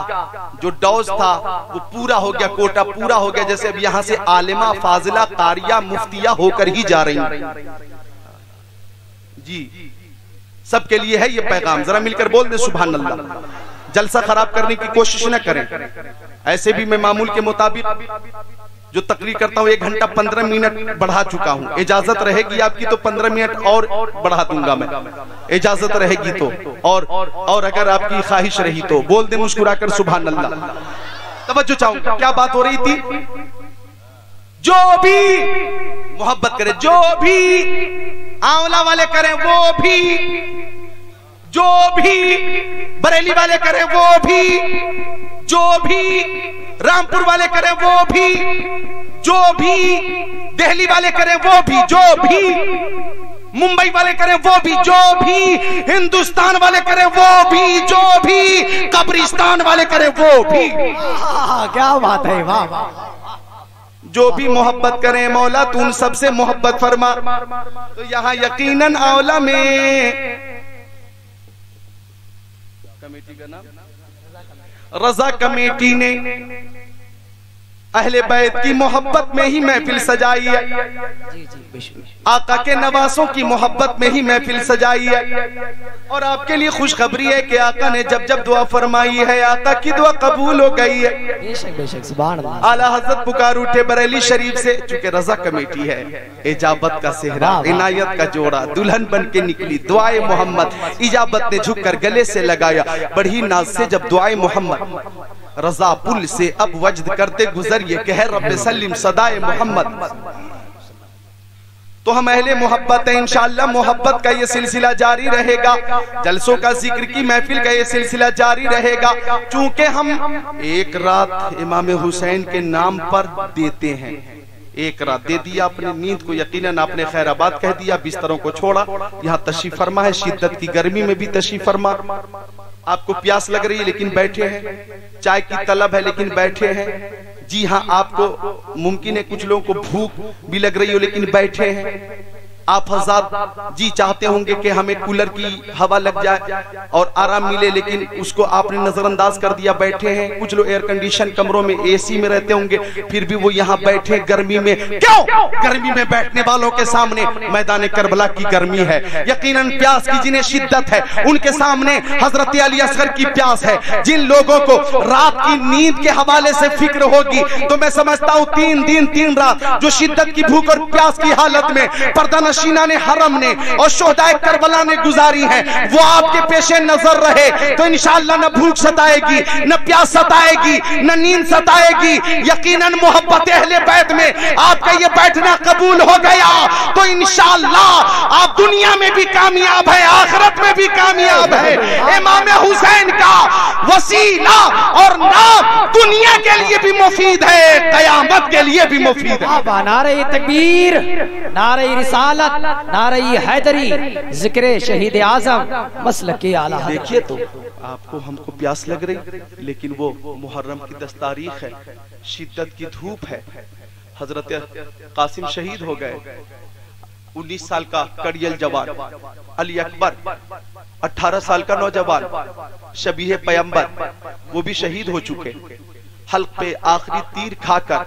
B: जो डोज था वो पूरा हो गया, कोटा पूरा हो गया, जैसे अब यहाँ से आलिमा फाजिला कारिया मुफ्तिया होकर ही जा रही हैं। जी सबके लिए है ये पैगाम। जरा मिलकर बोल दे सुभान अल्लाह। जलसा खराब करने की कोशिश न करें। ऐसे भी मैं मामूल के मुताबिक जो तकरीर करता हूँ 1 घंटा 15 मिनट बढ़ा चुका हूँ। इजाजत रहेगी आपकी तो 15 मिनट और बढ़ा दूंगा मैं, इजाजत रहेगी तो। और अगर आपकी ख्वाहिश रही तो बोल दे मुस्कुराकर सुभान अल्लाह। तवज्जो चाहूंगा, क्या बात हो रही थी? जो भी मोहब्बत करे, जो भी आंवला वाले करें वो भी, जो भी बरेली वाले करें वो भी, जो भी रामपुर वाले करें वो भी, जो भी दिल्ली वाले करें वो भी, जो भी मुंबई वाले करें वो भी, जो भी हिंदुस्तान वाले करें वो भी, जो भी कब्रिस्तान वाले करें वो भी।
D: क्या बात है, वाह।
B: जो भी मोहब्बत करें मौला तू उन सबसे मोहब्बत फरमा। तो यहाँ यकीनन आंवला में कमेटी का नाम रजा कमेटी ने अहले बैत की मोहब्बत में ही महफिल सजाई है। आका के नवासों की मोहब्बत में ही महफिल सजाई है। और आपके लिए खुशखबरी है कि आका ने जब जब दुआ फरमाई है आका की दुआ कबूल हो गई है।
D: बेशक सुभान अल्लाह।
B: आला हजरत पुकार उठे बरेली शरीफ से, चूंकि रजा कमेटी है, इजाबत का सेहरा, इनायत का जोड़ा, दुल्हन बन के निकली दुआए मोहम्मद। इजाबत ने झुककर गले से लगाया बड़ी नाज से जब दुआए मोहम्मद। रजा पुल से अब वजद करते गुजरिए कह रब्बे सल्लिम सदाए मोहम्मद। तो हम अहले मोहब्बत है, इंशाअल्लाह मोहब्बत का ये सिलसिला जारी रहेगा। जलसों का जिक्र की महफिल का ये सिलसिला जारी रहेगा। चूंकि हम एक रात इमाम हुसैन के नाम पर देते हैं, एक रात दे दिया अपने नींद को, यकीनन आपने खैराबाद कह दिया, बिस्तरों को छोड़ा, यहाँ तशरीफ फरमा है। शिद्दत की गर्मी में भी तशरीफ फरमा, आपको प्यास लग रही है लेकिन बैठे हैं, चाय की तलब है लेकिन बैठे हैं। जी हाँ, आपको मुमकिन है कुछ लोगों को भूख भी लग रही हो लेकिन बैठे हैं। आप हज़रात जी चाहते होंगे कि हमें कूलर की हवा लग जाए और आराम मिले, लेकिन उसको आपने नजरअंदाज कर दिया, बैठे हैं। कुछ लोग एयर कंडीशन कमरों में एसी में रहते होंगे, फिर भी वो यहाँ बैठे गर्मी में। क्यों? गर्मी में बैठने वालों के सामने मैदान करबला की गर्मी है, यकीनन प्यास की जिन्हें शिद्दत है, उनके सामने हजरत अली असगर की प्यास है। जिन लोगों को रात की नींद के हवाले से फिक्र होगी, तो मैं समझता हूँ 3 दिन 3 रात जो शिद्दत की भूख और प्यास की हालत में पर्दा शीना ने, हरम ने और शोहदाए करबला ने गुजारी है, वो आपके पेशे नजर रहे तो इंशाअल्लाह न भूख सताएगी, न प्यास सताएगी, न नींद सताएगी। यकीनन मोहब्बत अहले बैत में आपका ये बैठना कबूल हो गया तो इंशाअल्लाह आप दुनिया में भी कामयाब है, आखिरत में भी कामयाब है। इमाम हुसैन का वसीला और नाम दुनिया के लिए भी मुफीद है, कयामत के लिए भी मुफीद है।
D: नारे तकबीर, नारे रिसालत, नारे हैदरी, जिक्र शहीद आजम, मसलके आला।
B: देखिए तो आपको हमको प्यास लग रही, लेकिन वो मुहर्रम की 10 तारीख है, शिद्दत की धूप है। हजरत कासिम शहीद हो गए, 19 साल का कड़ियल जवान। अली अकबर 18 साल का नौजवान, शबीह पैगंबर, वो भी शहीद हो चुके। हल्क पे आखिरी तीर खाकर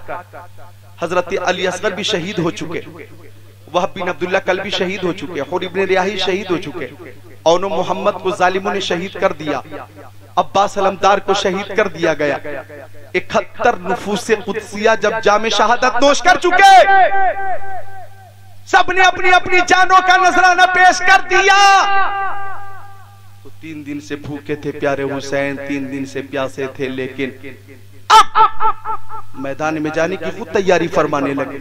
B: हजरत अली असगर भी शहीद हो चुके। वहब बिन अब्दुल्ला कल भी शहीद हो चुके। हुर इब्न रियाही शहीद हो चुके। औनो मोहम्मद को जालिमों ने शहीद कर दिया। अब्बास अलमदार को शहीद कर दिया गया। 71 नुफूस कुदसिया जब जामे शहादत नोश कर चुके, सबने अपनी अपनी जानों का नजराना पेश कर दिया। तो 3 दिन से भूखे थे प्यारे हुसैन, 3 दिन से प्यासे थे, लेकिन अब मैदान में जाने की खुद तैयारी फरमाने लगे।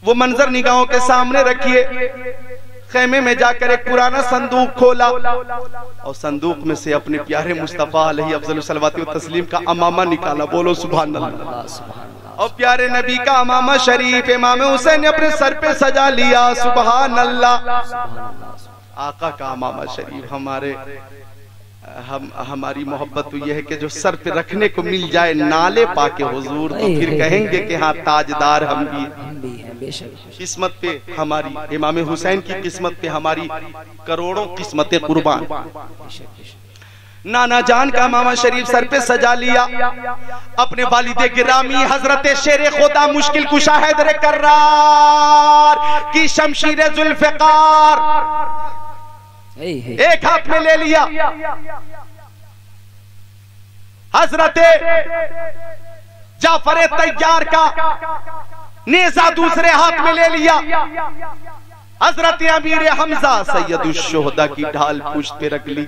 B: वो मंजर निगाहों के सामने रखिए। खेमे में जाकर एक पुराना संदूक खोला और संदूक में से अपने प्यारे मुस्तफा अलैहि अफजल सलवात व तस्लीम का अमामा निकाला। बोलो सुभान अल्लाह। और प्यारे नबी का अमामा शरीफ इमाम हुसैन ने अपने सर पे सजा लिया। सुभान अल्लाह। आका का अमामा शरीफ हमारी मोहब्बत तो यह है कि जो सर पे रखने को मिल जाए नाले पाके हुजूर, तो फिर कहेंगे कि हाँ ताजदार हम भी हैं। किस्मत पे हमारी, इमाम हुसैन की किस्मत पे हमारी करोड़ों किस्मतें कुर्बान। नाना जान का मामा शरीफ सर पे सजा लिया। अपने वालिदे गिरामी हजरत शेर खुदा मुश्किल कुशा हैदर कर्रार की शमशीर जुल्फिकार एक हाथ में ले लिया। हजरत जाफर तैयार का नेजा दूसरे हाथ में ले लिया। हजरत अमीर हमजा सैयदुश शोहदा की ढाल पुश्त पे रख ली।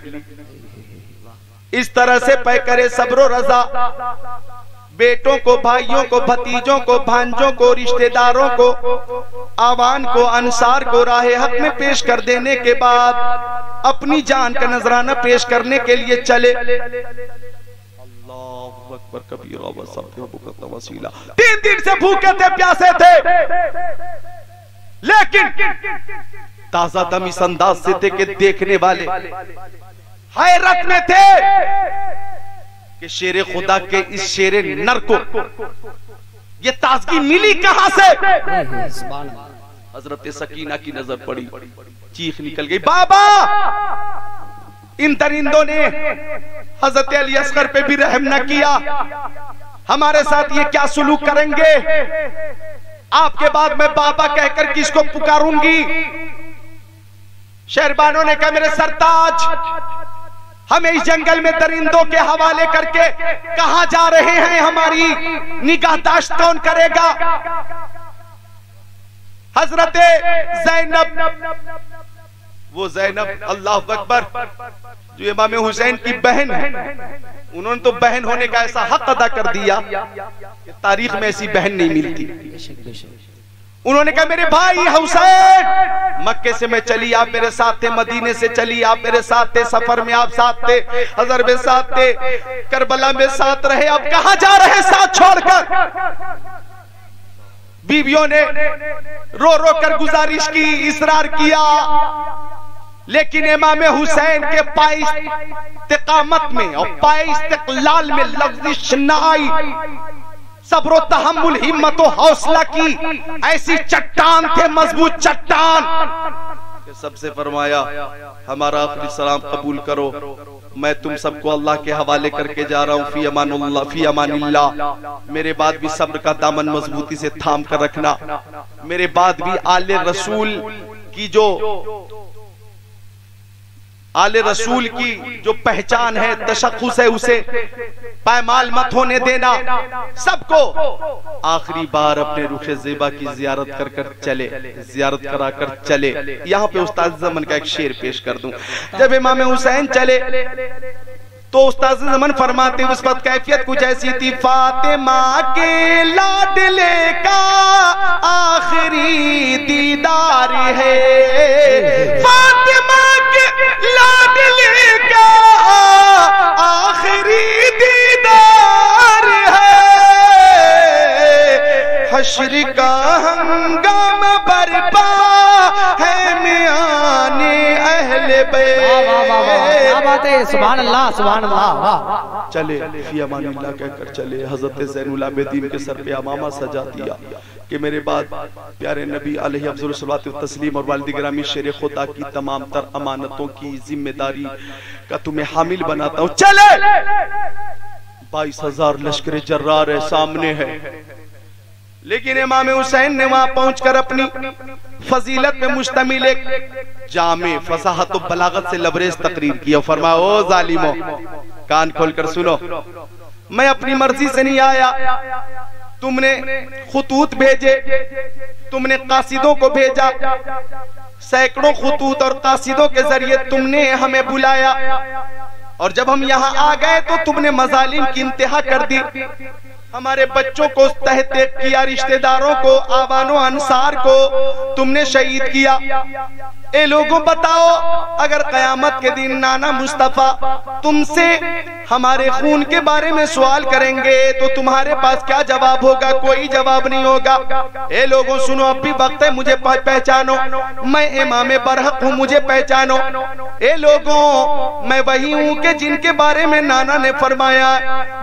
B: इस तरह से पै करे सब्रो रजा, बेटों को, भाइयों को, भतीजों को, भांजों को, रिश्तेदारों को, आवान को, अंसार को राहे हक में पेश कर देने के बाद अपनी जान का नजराना पेश करने के लिए चले। अल्लाहु अकबर कबीरा व सब्बिहु वसीला। 3 दिन से भूखे थे, प्यासे थे, लेकिन ताजा दम इस अंदाज से थे कि देखने वाले हैरत में थे कि शेर खुदा के इस शेर नर को ये ताजगी मिली कहां से। हजरत सकीना की नजर पड़ी, चीख निकल गई, बाबा इन दरिंदों ने हजरत अली असगर पे भी रहम न किया, हमारे साथ ये क्या सुलूक करेंगे। आपके बाद मैं बाबा कहकर किसको पुकारूंगी। शहरबानों ने कहा, मेरे सरताज हमें इस जंगल में दरिंदों के हवाले करके कहां जा रहे हैं, हमारी निगाहदाश्त कौन करेगा। हजरत ज़ैनब, वो ज़ैनब अल्लाह अकबर जो इमाम हुसैन की बहन है, उन्होंने तो बहन होने का ऐसा हक अदा कर दिया कि तारीख में ऐसी बहन नहीं मिलती। उन्होंने कहा मेरे भाई हुसैन, मक्के से मैं चली, आप मेरे साथ थे, मदीने से चली, आप मेरे साथ थे, सफर में आप साथ थे, हजर में साथ थे, करबला में साथ रहे, अब कहां जा रहे साथ छोड़कर? बीवियों ने रो रो कर गुजारिश की, इसरार किया, लेकिन इमाम हुसैन के पाए इस्तिकामत में और पाए इस्तिकलाल में लफ्ज़िश न आई। सब्र तहम्मुल, हिम्मत और हौसला की ऐसी चट्टान थे, मजबूत चट्टान। सबसे फरमाया हमारा आखिरी सलाम कबूल करो, मैं तुम सबको अल्लाह के हवाले करके जा रहा हूँ, फी अमानुल्लाह फी अमानिल्लाह। मेरे बाद भी सब्र का दामन मजबूती से थाम कर रखना, मेरे बाद भी आले रसूल की जो आले रसूल की जो पहचान है, तशख्खुस है, उसे पायमाल मत होने देना। सबको आखिरी बार अपने रुखे ज़ेबा की जियारत कर कर चले, जियारत करा कर चले। यहाँ पे उस्ताद ज़मन का एक शेर पेश कर दूं। जब इमाम हुसैन चले तो उस्ताद ज़मन फरमाते उस वक्त कैफियत कुछ ऐसी थी, फातिमा के लाडले का आखिरी दीदार है, फातिमा के लाडले का आखिरी दीदार है, हश्र का हंगामा बरपा है मियाने अहले बैत।
D: सुभान अल्लाह सुभान अल्लाह।
B: चले फी अमानिल्लाह कहकर चले। हजरत ज़ैनुल आबिदीन के सर पे अमामा सजा दिया कि मेरे बाद प्यारे नबी अलैहि अफ़ज़लुस सलातो व तस्लीम और वालिद गिरामी शेर खुदा की तमाम तर अमानतों की जिम्मेदारी का तुम्हें हामिल बनाता हूँ। चले 22,000 लश्कर जर्रार है, सामने है, लेकिन इमाम हुसैन ने वहां पहुंचकर अपनी फजीलत में मुश्तमिल एक जामे फसाहत और बलागत से लबरेज तकरीर किया। फरमाया ओ जालिमो, कान खोलकर सुनो, मैं अपनी मर्जी से नहीं आया, तुमने खुतूत भेजे, तुमने कासिदों को भेजा, सैकड़ों खुतूत और कासिदों के जरिए तुमने हमें बुलाया, और जब हम यहाँ आ गए तो तुमने मजालिम की इंतहा कर दी, हमारे बच्चों को तहत किया, रिश्तेदारों को, आवानो अंसार को तुमने शहीद किया। ए लोगों बताओ, अगर कयामत के दिन नाना मुस्तफा तुमसे हमारे खून के बारे में सवाल करेंगे तो तुम्हारे पास क्या जवाब होगा? कोई जवाब नहीं होगा। ए लोगों सुनो, अब भी वक्त है, मुझे पहचानो, मैं इमाम बरहक हूँ, मुझे पहचानो। ए लोगों, मैं वही हूँ कि जिनके बारे में नाना ने फरमाया,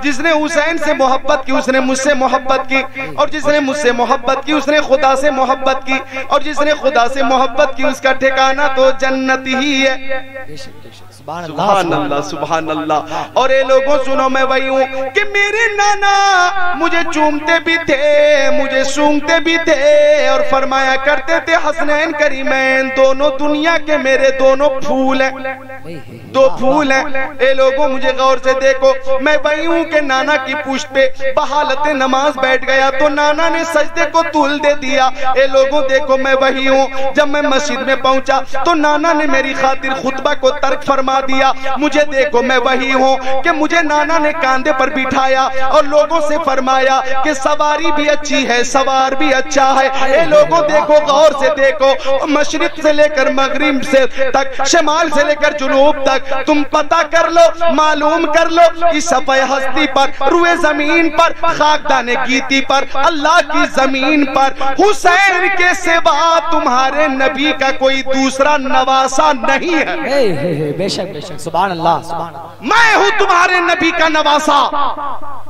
B: जिसने हुसैन से मोहब्बत की उसने मुझसे मोहब्बत की, और जिसने मुझसे मोहब्बत की उसने खुदा से मोहब्बत की, और जिसने खुदा से मोहब्बत की उसका ठिकाना तो जन्नत ही है। सुभान अल्लाह सुभान अल्लाह। और ये लोगों सुनो, मैं वही हूँ कि मेरे नाना मुझे चूमते भी थे, मुझे सूंघते भी थे, और फरमाया करते थे हसनैन करीमैन दोनों दुनिया के मेरे दोनों फूल हैं, दो फूल हैं। ए लोगों मुझे गौर से देखो, मैं वही हूँ कि नाना की पुश्त पे बहालत नमाज बैठ गया तो नाना ने सजदे को तूल दे दिया। ए लोगों देखो, मैं वही हूँ, जब मैं मस्जिद में पहुंचा तो नाना ने मेरी खातिर खुतबा को तर्क फरमा दिया। मुझे देखो, मैं वही हूँ कि मुझे नाना ने कांधे पर बिठाया और लोगों से फरमाया कि सवारी भी अच्छी है, सवार भी अच्छा है। ए लोगों देखो, गौर से देखो, मशरिक से लेकर मगरिब से तक, शमाल से लेकर जुनूब तक, तुम पता कर लो, मालूम कर लो, इस सफ़े हस्ती पर, रुए जमीन पर, खाकदाने गीती पर, अल्लाह की जमीन पर हुसैन के सिवा तुम्हारे नबी का कोई दूसरा नवासा नहीं है।
D: बेशक बेशक, सुभान अल्लाह सुभान अल्लाह।
B: मैं हूँ तुम्हारे नबी का नवासा,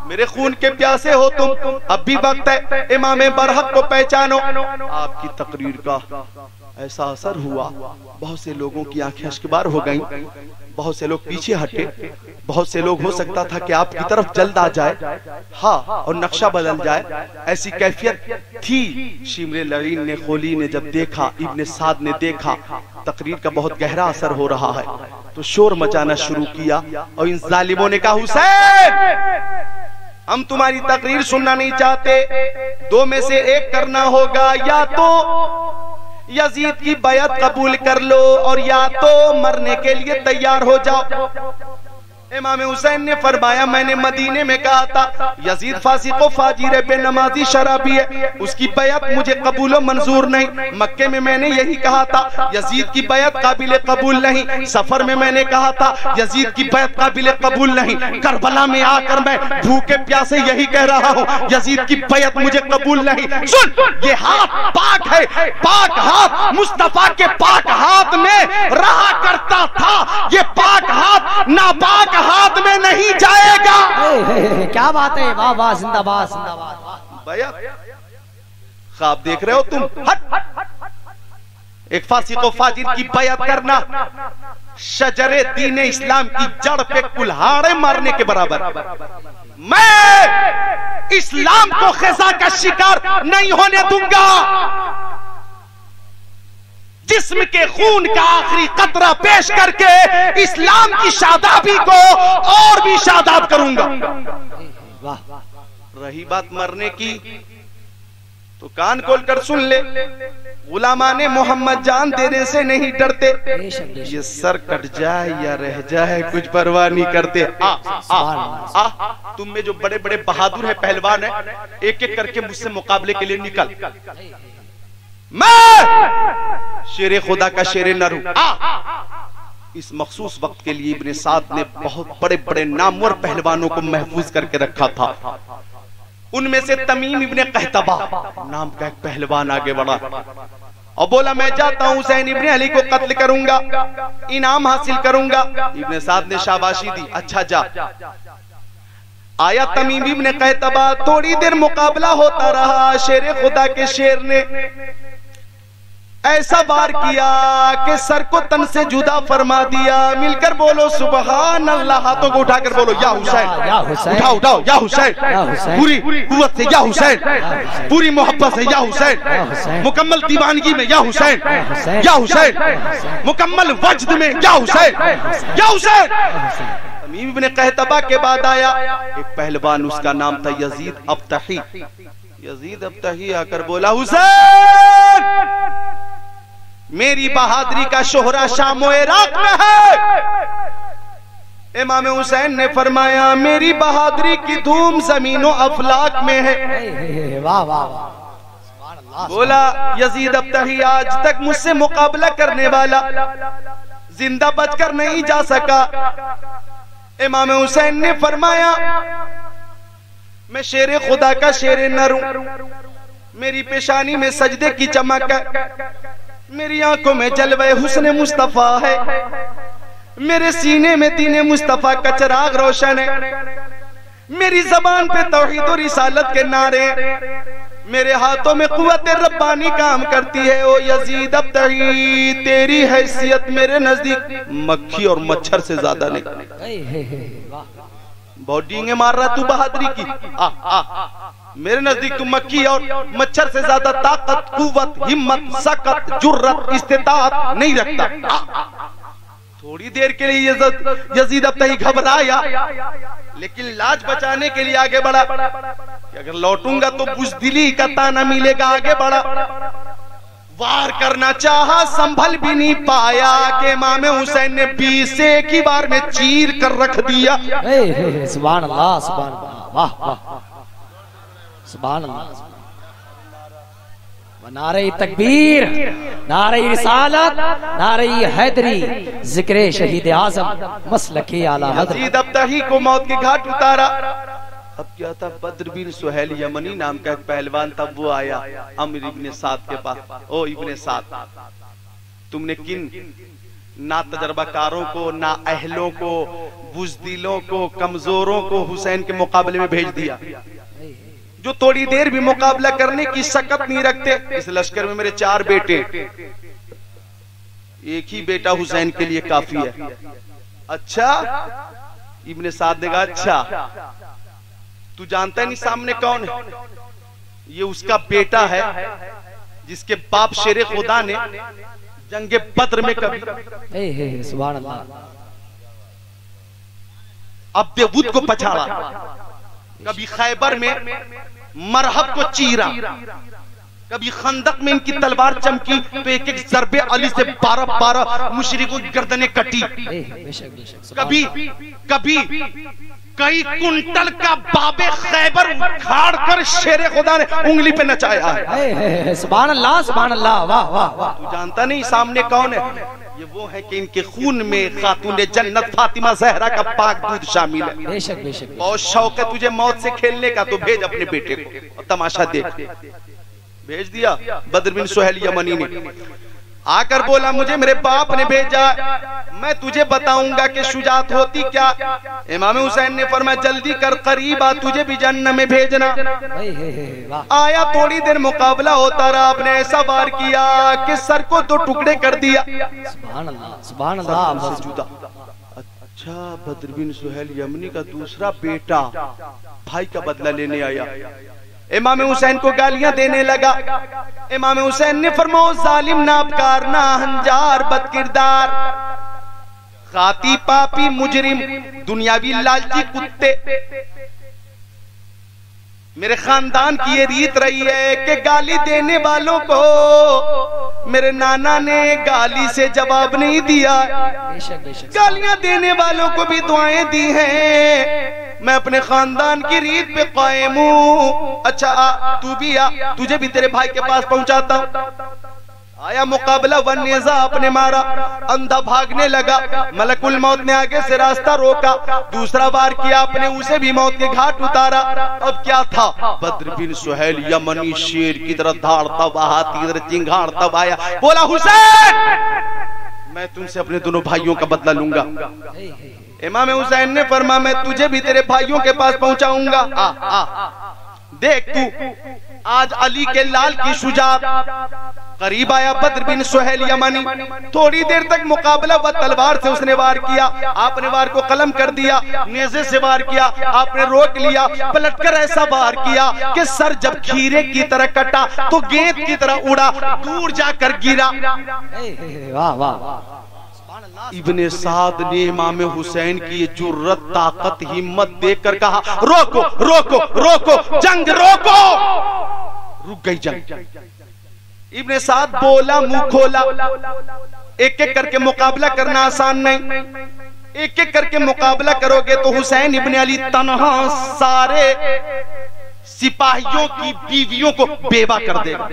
B: मेरे खून के प्यासे हो तुम। अब भी वक्त है, इमाम बरहक को पहचानो। आपकी तकरीर का ऐसा असर हुआ, बहुत से लोगों की आंखें अश्कबार हो गईं, बहुत से लोग पीछे हटे, बहुत से लोग हो सकता था कि आपकी तरफ जल्द आ जाए, हाँ, और नक्शा बदल जाए, ऐसी कैफियत थी। शिमरे लरीन ने, खोली ने जब देखा, इब्ने साद ने देखा तकरीर का बहुत गहरा असर हो रहा है, तो शोर मचाना शुरू किया, और इन जालिमों ने कहा हुसैन हम तुम्हारी तकरीर सुनना नहीं चाहते, दो में से एक करना होगा, या तो यजीद की बैत कबूल कर लो और या तो मरने के लिए तैयार हो जाओ। इमाम हुसैन ने फरमाया मैंने मदीने में कहा था यजीद फासिक फाजिर है, बेनमाजी शराबी है, उसकी बैत मुझे कबूल मंजूर नहीं। मक्के में मैंने यही कहा था यजीद की बैत काबिल कबूल नहीं। सफर में मैंने कहा था यजीद की बैत काबिल कबूल नहीं। करबला में आकर मैं भूखे प्यासे यही कह रहा हूँ यजीद की बैत मुझे कबूल नहीं। सुन, ये हाथ पाक है, पाक हाथ मुस्तफा के पाक हाथ में रहा करता था, ये पाक हाथ नापाक हाथ में नहीं जाएगा।
D: क्या बात है, वाह वाह, जिंदाबाद जिंदाबाद।
B: भैया ख्वाब देख रहे हो तुम? हट, एक फासिक व फाजिर की बैत करना शजरे दीन इस्लाम की जड़ पे कुल्हाड़े मारने के बराबर। मैं इस्लाम को खिजा का शिकार नहीं होने दूंगा। जिस्म के खून का आखिरी कतरा पेश करके इस्लाम की शादाबी को और भी शादाब करूंगा। रही बात मरने की तो कान खोल कर सुन ले, गुलामा ने मोहम्मद जान देने से नहीं डरते, ये सर कट जाए या रह जाए कुछ परवाह नहीं करते। तुम में जो बड़े बड़े बहादुर है, पहलवान है, एक एक करके मुझसे मुकाबले के लिए निकल। मैं शेरे खुदा का शेरे नर हूं। इस मखसूस वक्त के लिए इब्ने साद ने बहुत बड़े बड़े नामवर पहलवानों को महफूज करके रखा था। उनमें से तमीम इब्ने कहतबा नाम का एक पहलवान आगे बढ़ा और बोला मैं जाता हूं हुसैन इब्ने अली को कत्ल करूंगा, इनाम हासिल करूंगा। इब्ने साद ने शाबाशी दी, अच्छा जा। आया तमीम इब्ने कहतबा, थोड़ी देर मुकाबला होता रहा। शेरे खुदा के शेर ने ऐसा वार किया कि सर को तन से जुदा फरमा दिया। मिलकर बोलो सुबहान अल्लाह, हाथों को उठाकर बोलो या हुसैन, उठाओ उठाओ या हुसैन, पूरी कुव्वत से या हुसैन, पूरी मोहब्बत से या हुसैन, मुकम्मल दीवानगी में या हुसैन, या हुसैन, मुकम्मल वजद में या हुसैन, या हुसैन। तमीम इब्ने कहतबा के बाद आया एक पहलवान, उसका नाम था यजीद अब्तही। यजीद अब्तही आकर बोला हुसैन, मेरी बहादुरी का शोहरा शाम व इराक में है। इमाम हुसैन ने फरमाया मेरी बहादुरी की धूम ज़मीनो अफलाक में है। वाह वाह। बोला यजीद अब्तही आज तक मुझसे मुकाबला करने वाला जिंदा बचकर नहीं जा सका। इमाम हुसैन ने फरमाया मैं शेरे खुदा का शेरे नर हूं, मेरी पेशानी में सजदे की चमक है, मेरी आंखों में जलवे हुस्न मुस्तफा है, मेरे सीने में दीने मुस्तफा का चिराग रोशन है, मेरी जबान पे तौहीद और रिसालत के नारे, मेरे हाथों में कुव्वत रब्बानी काम करती है। ओ यजीद अब्तही, तेरी हैसियत मेरे नजदीक मक्खी और मच्छर से ज्यादा नहीं। बहुत डींगे मार रहा तू बहादुरी की। मेरे नजदीक तू मक्खी और मच्छर से ज्यादा ताकत, कुव्वत, हिम्मत, सकत, जुर्रत, इस्तिताअत नहीं रखता। थोड़ी देर के लिए यजीद अब्तही घबराया, लेकिन लाज बचाने के लिए आगे बढ़ा कि अगर लौटूंगा तो बुज़दिली का ताना मिलेगा। आगे बढ़ा, वार करना चाहा, संभल भी नहीं पाया कि इमाम हुसैन ने 20 एक ही बार में चीर कर रख दिया।
D: सुभान अल्लाह, सुभान अल्लाह, वाह वाह, सुभान अल्लाह। नारे तकबीर, नारे रिसालत, नारे हैदरी, जिक्र शहीद आज़म मसलके आला हज़रत।
B: यजीद अब्तही को मौत के घाट उतारा। अब क्या था, बद्र बिन सुहैल यमनी नाम का एक पहलवान था, वो आया अमर इब्ने साद के पास। ओ इब्ने साद, तुमने किन ना तजर्बाकारों को, ना अहलों को, बुज़दिलों को, कमजोरों को हुसैन के मुकाबले में भेज दिया, जो थोड़ी देर भी मुकाबला करने की सकत नहीं रखते। इस लश्कर में मेरे 4 बेटे, एक ही बेटा हुसैन के लिए काफी है। अच्छा, इब्ने साद ने कहा अच्छा तू जानता नहीं सामने कौन है? ये उसका बेटा है जिसके बाप शेरे खुदा ने जंगे बद्र में कभी
D: सुभान अल्लाह
B: अब बेबूद को पछाड़ा, कभी खैबर में मरहब को चीरा, कभी खंदक में इनकी तलवार चमकी तो एक एक जरबे अली से 12-12 मुशरिकों की गर्दनें कटी। कभी कभी कई कुंटल का बाबे खैबर उखाड़ कर शेरे खुदा ने उंगली पे नचाया है।
D: सुभान अल्लाह, सुभान अल्लाह, वाह वाह वाह।
B: तू जानता नहीं सामने कौन है? ये वो है कि इनके खून में खातूने जन्नत फातिमा जहरा का पाक दूध शामिल है।
D: बेशक बेशक।
B: और शौक है तुझे मौत से खेलने का तो भेज अपने बेटे को और तमाशा देख। भेज दिया बद्र बिन सुहैल यमनी ने, आकर बोला मुझे मेरे बाप ने भेजा, मैं तुझे बताऊंगा कि शुजात होती क्या। इमाम हुसैन ने फरमाया जल्दी कर, करीब आ, तुझे भी जन्नत में भेजना। आया, थोड़ी देर मुकाबला होता रहा, आपने ऐसा वार किया कि सर को 2 टुकड़े कर दिया।
D: सुभान अल्लाह, सुभान अल्लाह।
B: जुदा। अच्छा, बद्र बिन सुहैल यमनी का दूसरा बेटा भाई का बदला लेने आया, इमाम हुसैन को गालियां देने लगा। इमाम हुसैन ने फरमाया जालिम, नाबकार, नाहंजार, बदकिरदार, खाती, पापी, मुजरिम, दुनियावी लालची कुत्ते। मेरे खानदान की ये रीत रही है कि गाली देने वालों को मेरे नाना ने गाली से जवाब नहीं दिया, गालियां देने वालों को भी दुआएं दी हैं। मैं अपने खानदान की रीत पे कायम हूँ। अच्छा आ, तू भी आ, तुझे भी तेरे भाई के पास पहुंचाता हूँ। आया, मुकाबला, वन नेज़ा आपने मारा, अंधा भागने लगा, मलकुल मौत ने आगे से रास्ता रोका, दूसरा वार किया, आपने उसे भी मौत के घाट उतारा। अब क्या था? बद्र बिन सुहैल यमनी शेर की तरह धाड़ता वहा, तीर चिंगाड़ता आया, बोला हुसैन मैं तुमसे अपने दोनों भाइयों का बदला लूंगा। इमाम हुसैन ने फरमाया मैं तुझे भी तेरे भाइयों के पास पहुंचाऊंगा। देख तू आज अली के लाल की शुजात। करीब आया बद्र बिन सुहैल यमनी, थोड़ी देर तक मुकाबला व तलवार से उसने वार किया, आपने वार को कलम कर दिया, नेज़े से वार किया, आपने रोक लिया, पलटकर ऐसा वार किया कि सर जब खीरे की तरह कटा तो गेंद की तरह उड़ा, दूर जाकर गिरा।
D: वाह वाह।
B: इब्ने साद ने इमाम हुसैन की जुर्रत, ताकत, हिम्मत देखकर कहा रोको रोको रोको, जंग रोको। रुक गई जंग। इब्ने साद बोला, मुंह खोला, एक एक करके मुकाबला करना आसान नहीं, एक एक करके मुकाबला करोगे तो हुसैन इब्ने अली तन्हा सारे सिपाहियों की बीवियों को बेवा कर देगा,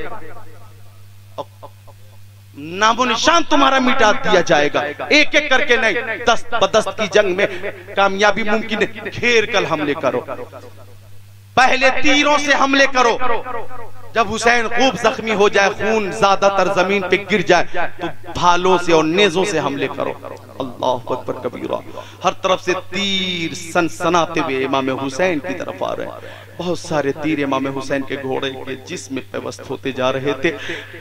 B: नामो निशान तुम्हारा मिटा दिया जाएगा। एक एक करके नहीं, दस्त बदस्त की जंग में कामयाबी मुमकिन है। घेर कर हमले करो, पहले तीरों से हमले करो, जब हुसैन खूब जख्मी हो जाए, खून ज्यादातर जमीन पे गिर जाए तो भालों से और नेजों से हमले करो। अल्लाह अकबर कबीरा। हर तरफ से तीर सनसनाते हुए इमाम हुसैन की तरफ आ रहे हैं। बहुत सारे तीर इमाम हुसैन के घोड़े के जिस्म पे वस्त होते जा रहे थे।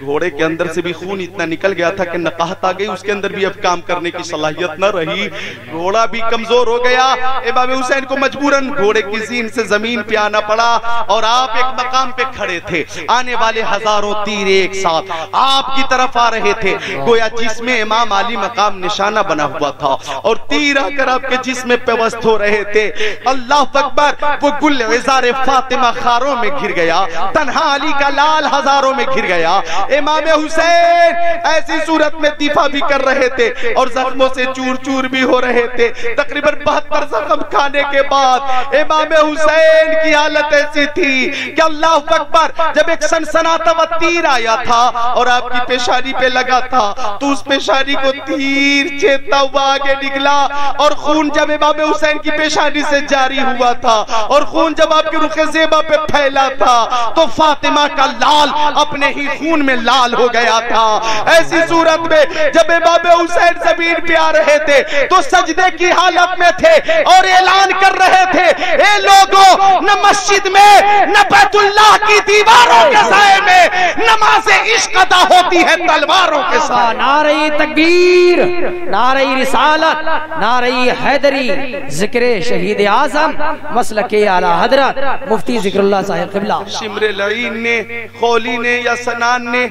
B: घोड़े के अंदर से भी खून इतना निकल गया था कि नकाहत आ गई, उसके अंदर भी अब काम करने की सलाहियत न रही, घोड़ा भी कमजोर हो गया। इमाम हुसैन को मजबूरन घोड़े की ज़ीन से जमीन पे आना पड़ा और आप एक मकाम पे खड़े थे। आने वाले हजारों तीर एक साथ आपकी तरफ आ रहे थे, गोया जिसमें इमाम अली मकाम निशाना बना हुआ था और तीर आकर आपके जिस्म पे वस्त हो रहे थे। अल्लाह अकबर। वो गुल इज़ारे फातिमा खारों में घिर गया, तन्हा अली का लाल हजारों में घिर गया। इमाम हुसैन ऐसी सूरत में दिफा भी कर रहे थे और जख्मों से चूर चूर भी हो रहे थे। तकरीबन 72 जख्म खाने के बाद इमाम हुसैन की हालत ऐसी थी कि अल्लाह अकबर, जब एक सनसनाता हुआ तीर आया था और आपकी पेशानी पे लगा था तो उस पेशानी को तीर चेता हुआ आगे निकला और खून जब इमाम हुसैन की पेशानी से जारी हुआ था और खून जब आपके रुखे ज़ेबा पे फैला था तो फातिमा का लाल अपने ही खून में लाल हो गया था। ऐसी सूरत में जब इमाम हुसैन जमीन पे आ रहे थे तो सजदे की हालत में थे और ऐलान कर रहे थे, ए लोगों, न मस्जिद में न बैतुल्लाह की दीवारों के साए में नमाज़े इश्क अदा होती है तलवारों के साथ।
D: नारे तकबीर, नारे रिसालत, नारे हैदरी, जिक्र शहीद आजम, मसलके आला हजरत मुफ्ती जिक्रुल्लाह साहिब क़िबला।
B: शिमरे लईन ने, खौली ने या सनान ने,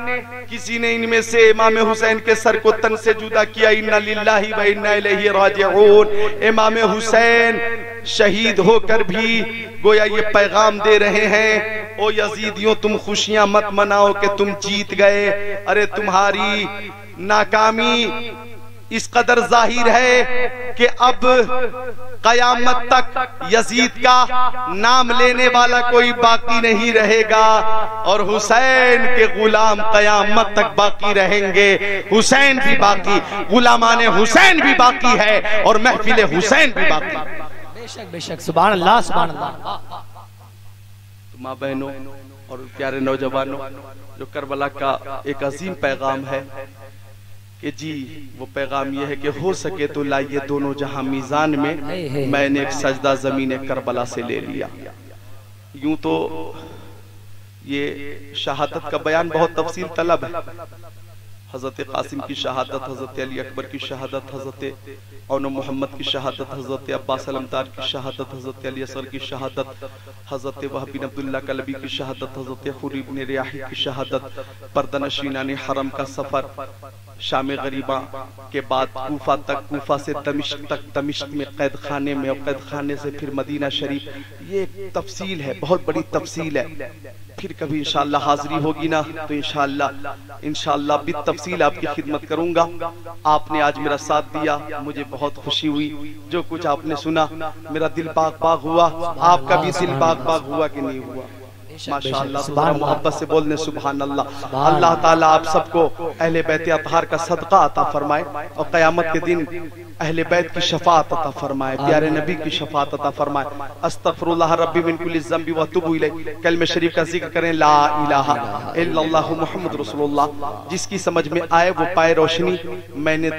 B: किसी ने इनमें से इमाम हुसैन के सर को तन से जुदा किया। इन्ना लिल्लाहि व इन्ना इलैहि राजिऊन। इमाम हुसैन शहीद होकर भी गोया ये पैगाम दे रहे हैं, ओ यजीदियों तुम खुशियां मत मनाओ कि तुम जीत गए। अरे तुम्हारी नाकामी इस कदर जाहिर है कि अब कयामत तक यजीद का नाम लेने वाला कोई बाकी नहीं रहेगा, और हुसैन के गुलाम कयामत तक बाकी रहेंगे। हुसैन भी बाकी, गुलामाने हुसैन भी बाकी है, और महफिल हुसैन भी बाकी।
D: बेशक बेशक, सुभान अल्लाह सुभान अल्लाह।
B: माँ बहनों और प्यारे नौजवानों, जो करबला का एक अजीम पैगाम है कि जी वो पैगाम ये है कि हो सके तो लाइए दोनों जहां मीजान में, मैंने एक सजदा जमीन करबला से ले लिया। यूं तो ये शहादत का बयान बहुत तफसील तलब है। हजरत कासिम की शहादत, हजरत अली अकबर की शहादत, हजरत औन मोहम्मद की शहादत, हजरत अब्बास अलमदार की शहादत, हजरत अली असगर की शहादत, हजरत वहब बिन अब्दुल्लाह कलबी की शहादत, हजरत खुरी बिन रियाही की शहादत, पर्दनशीनाने हरम का सफर, शाम गरीबा के बाद कूफा तक, कूफा से दमिश्क तक, दमिश्क में कैद खाने में, और कैद खाने से फिर मदीना शरीफ, ये एक तफसील है, बहुत बड़ी तफसील है। फिर कभी इंशाअल्लाह हाजिरी होगी ना तो इंशाअल्लाह भी तफसील आपकी खिदमत करूंगा। आपने आज मेरा साथ दिया, मुझे बहुत खुशी हुई। जो कुछ आपने सुना मेरा दिल बाग बाग हुआ, आपका भी दिल बाग बाग हुआ कि नहीं हुआ? माशाअल्लाह, मोहब्बत से बोलने सुभान अल्लाह। अल्लाह ताला आप सबको अहले बैत अतहार का सदका अता फरमाए, और क़यामत के दिन अहले बैत की शफाअत अता फरमाए, प्यारे नबी की शफाअत अता फरमाए। अस्तगफिरुल्लाह रब्बी मिन कुल्ली ज़ंबि व अतूबु इलैह। कलमे शरीफ का जिक्र करें, ला इलाहा इल्लल्लाहु मुहम्मद रसूलुल्लाह। जिसकी समझ में आए वो पाए रोशनी। मैंने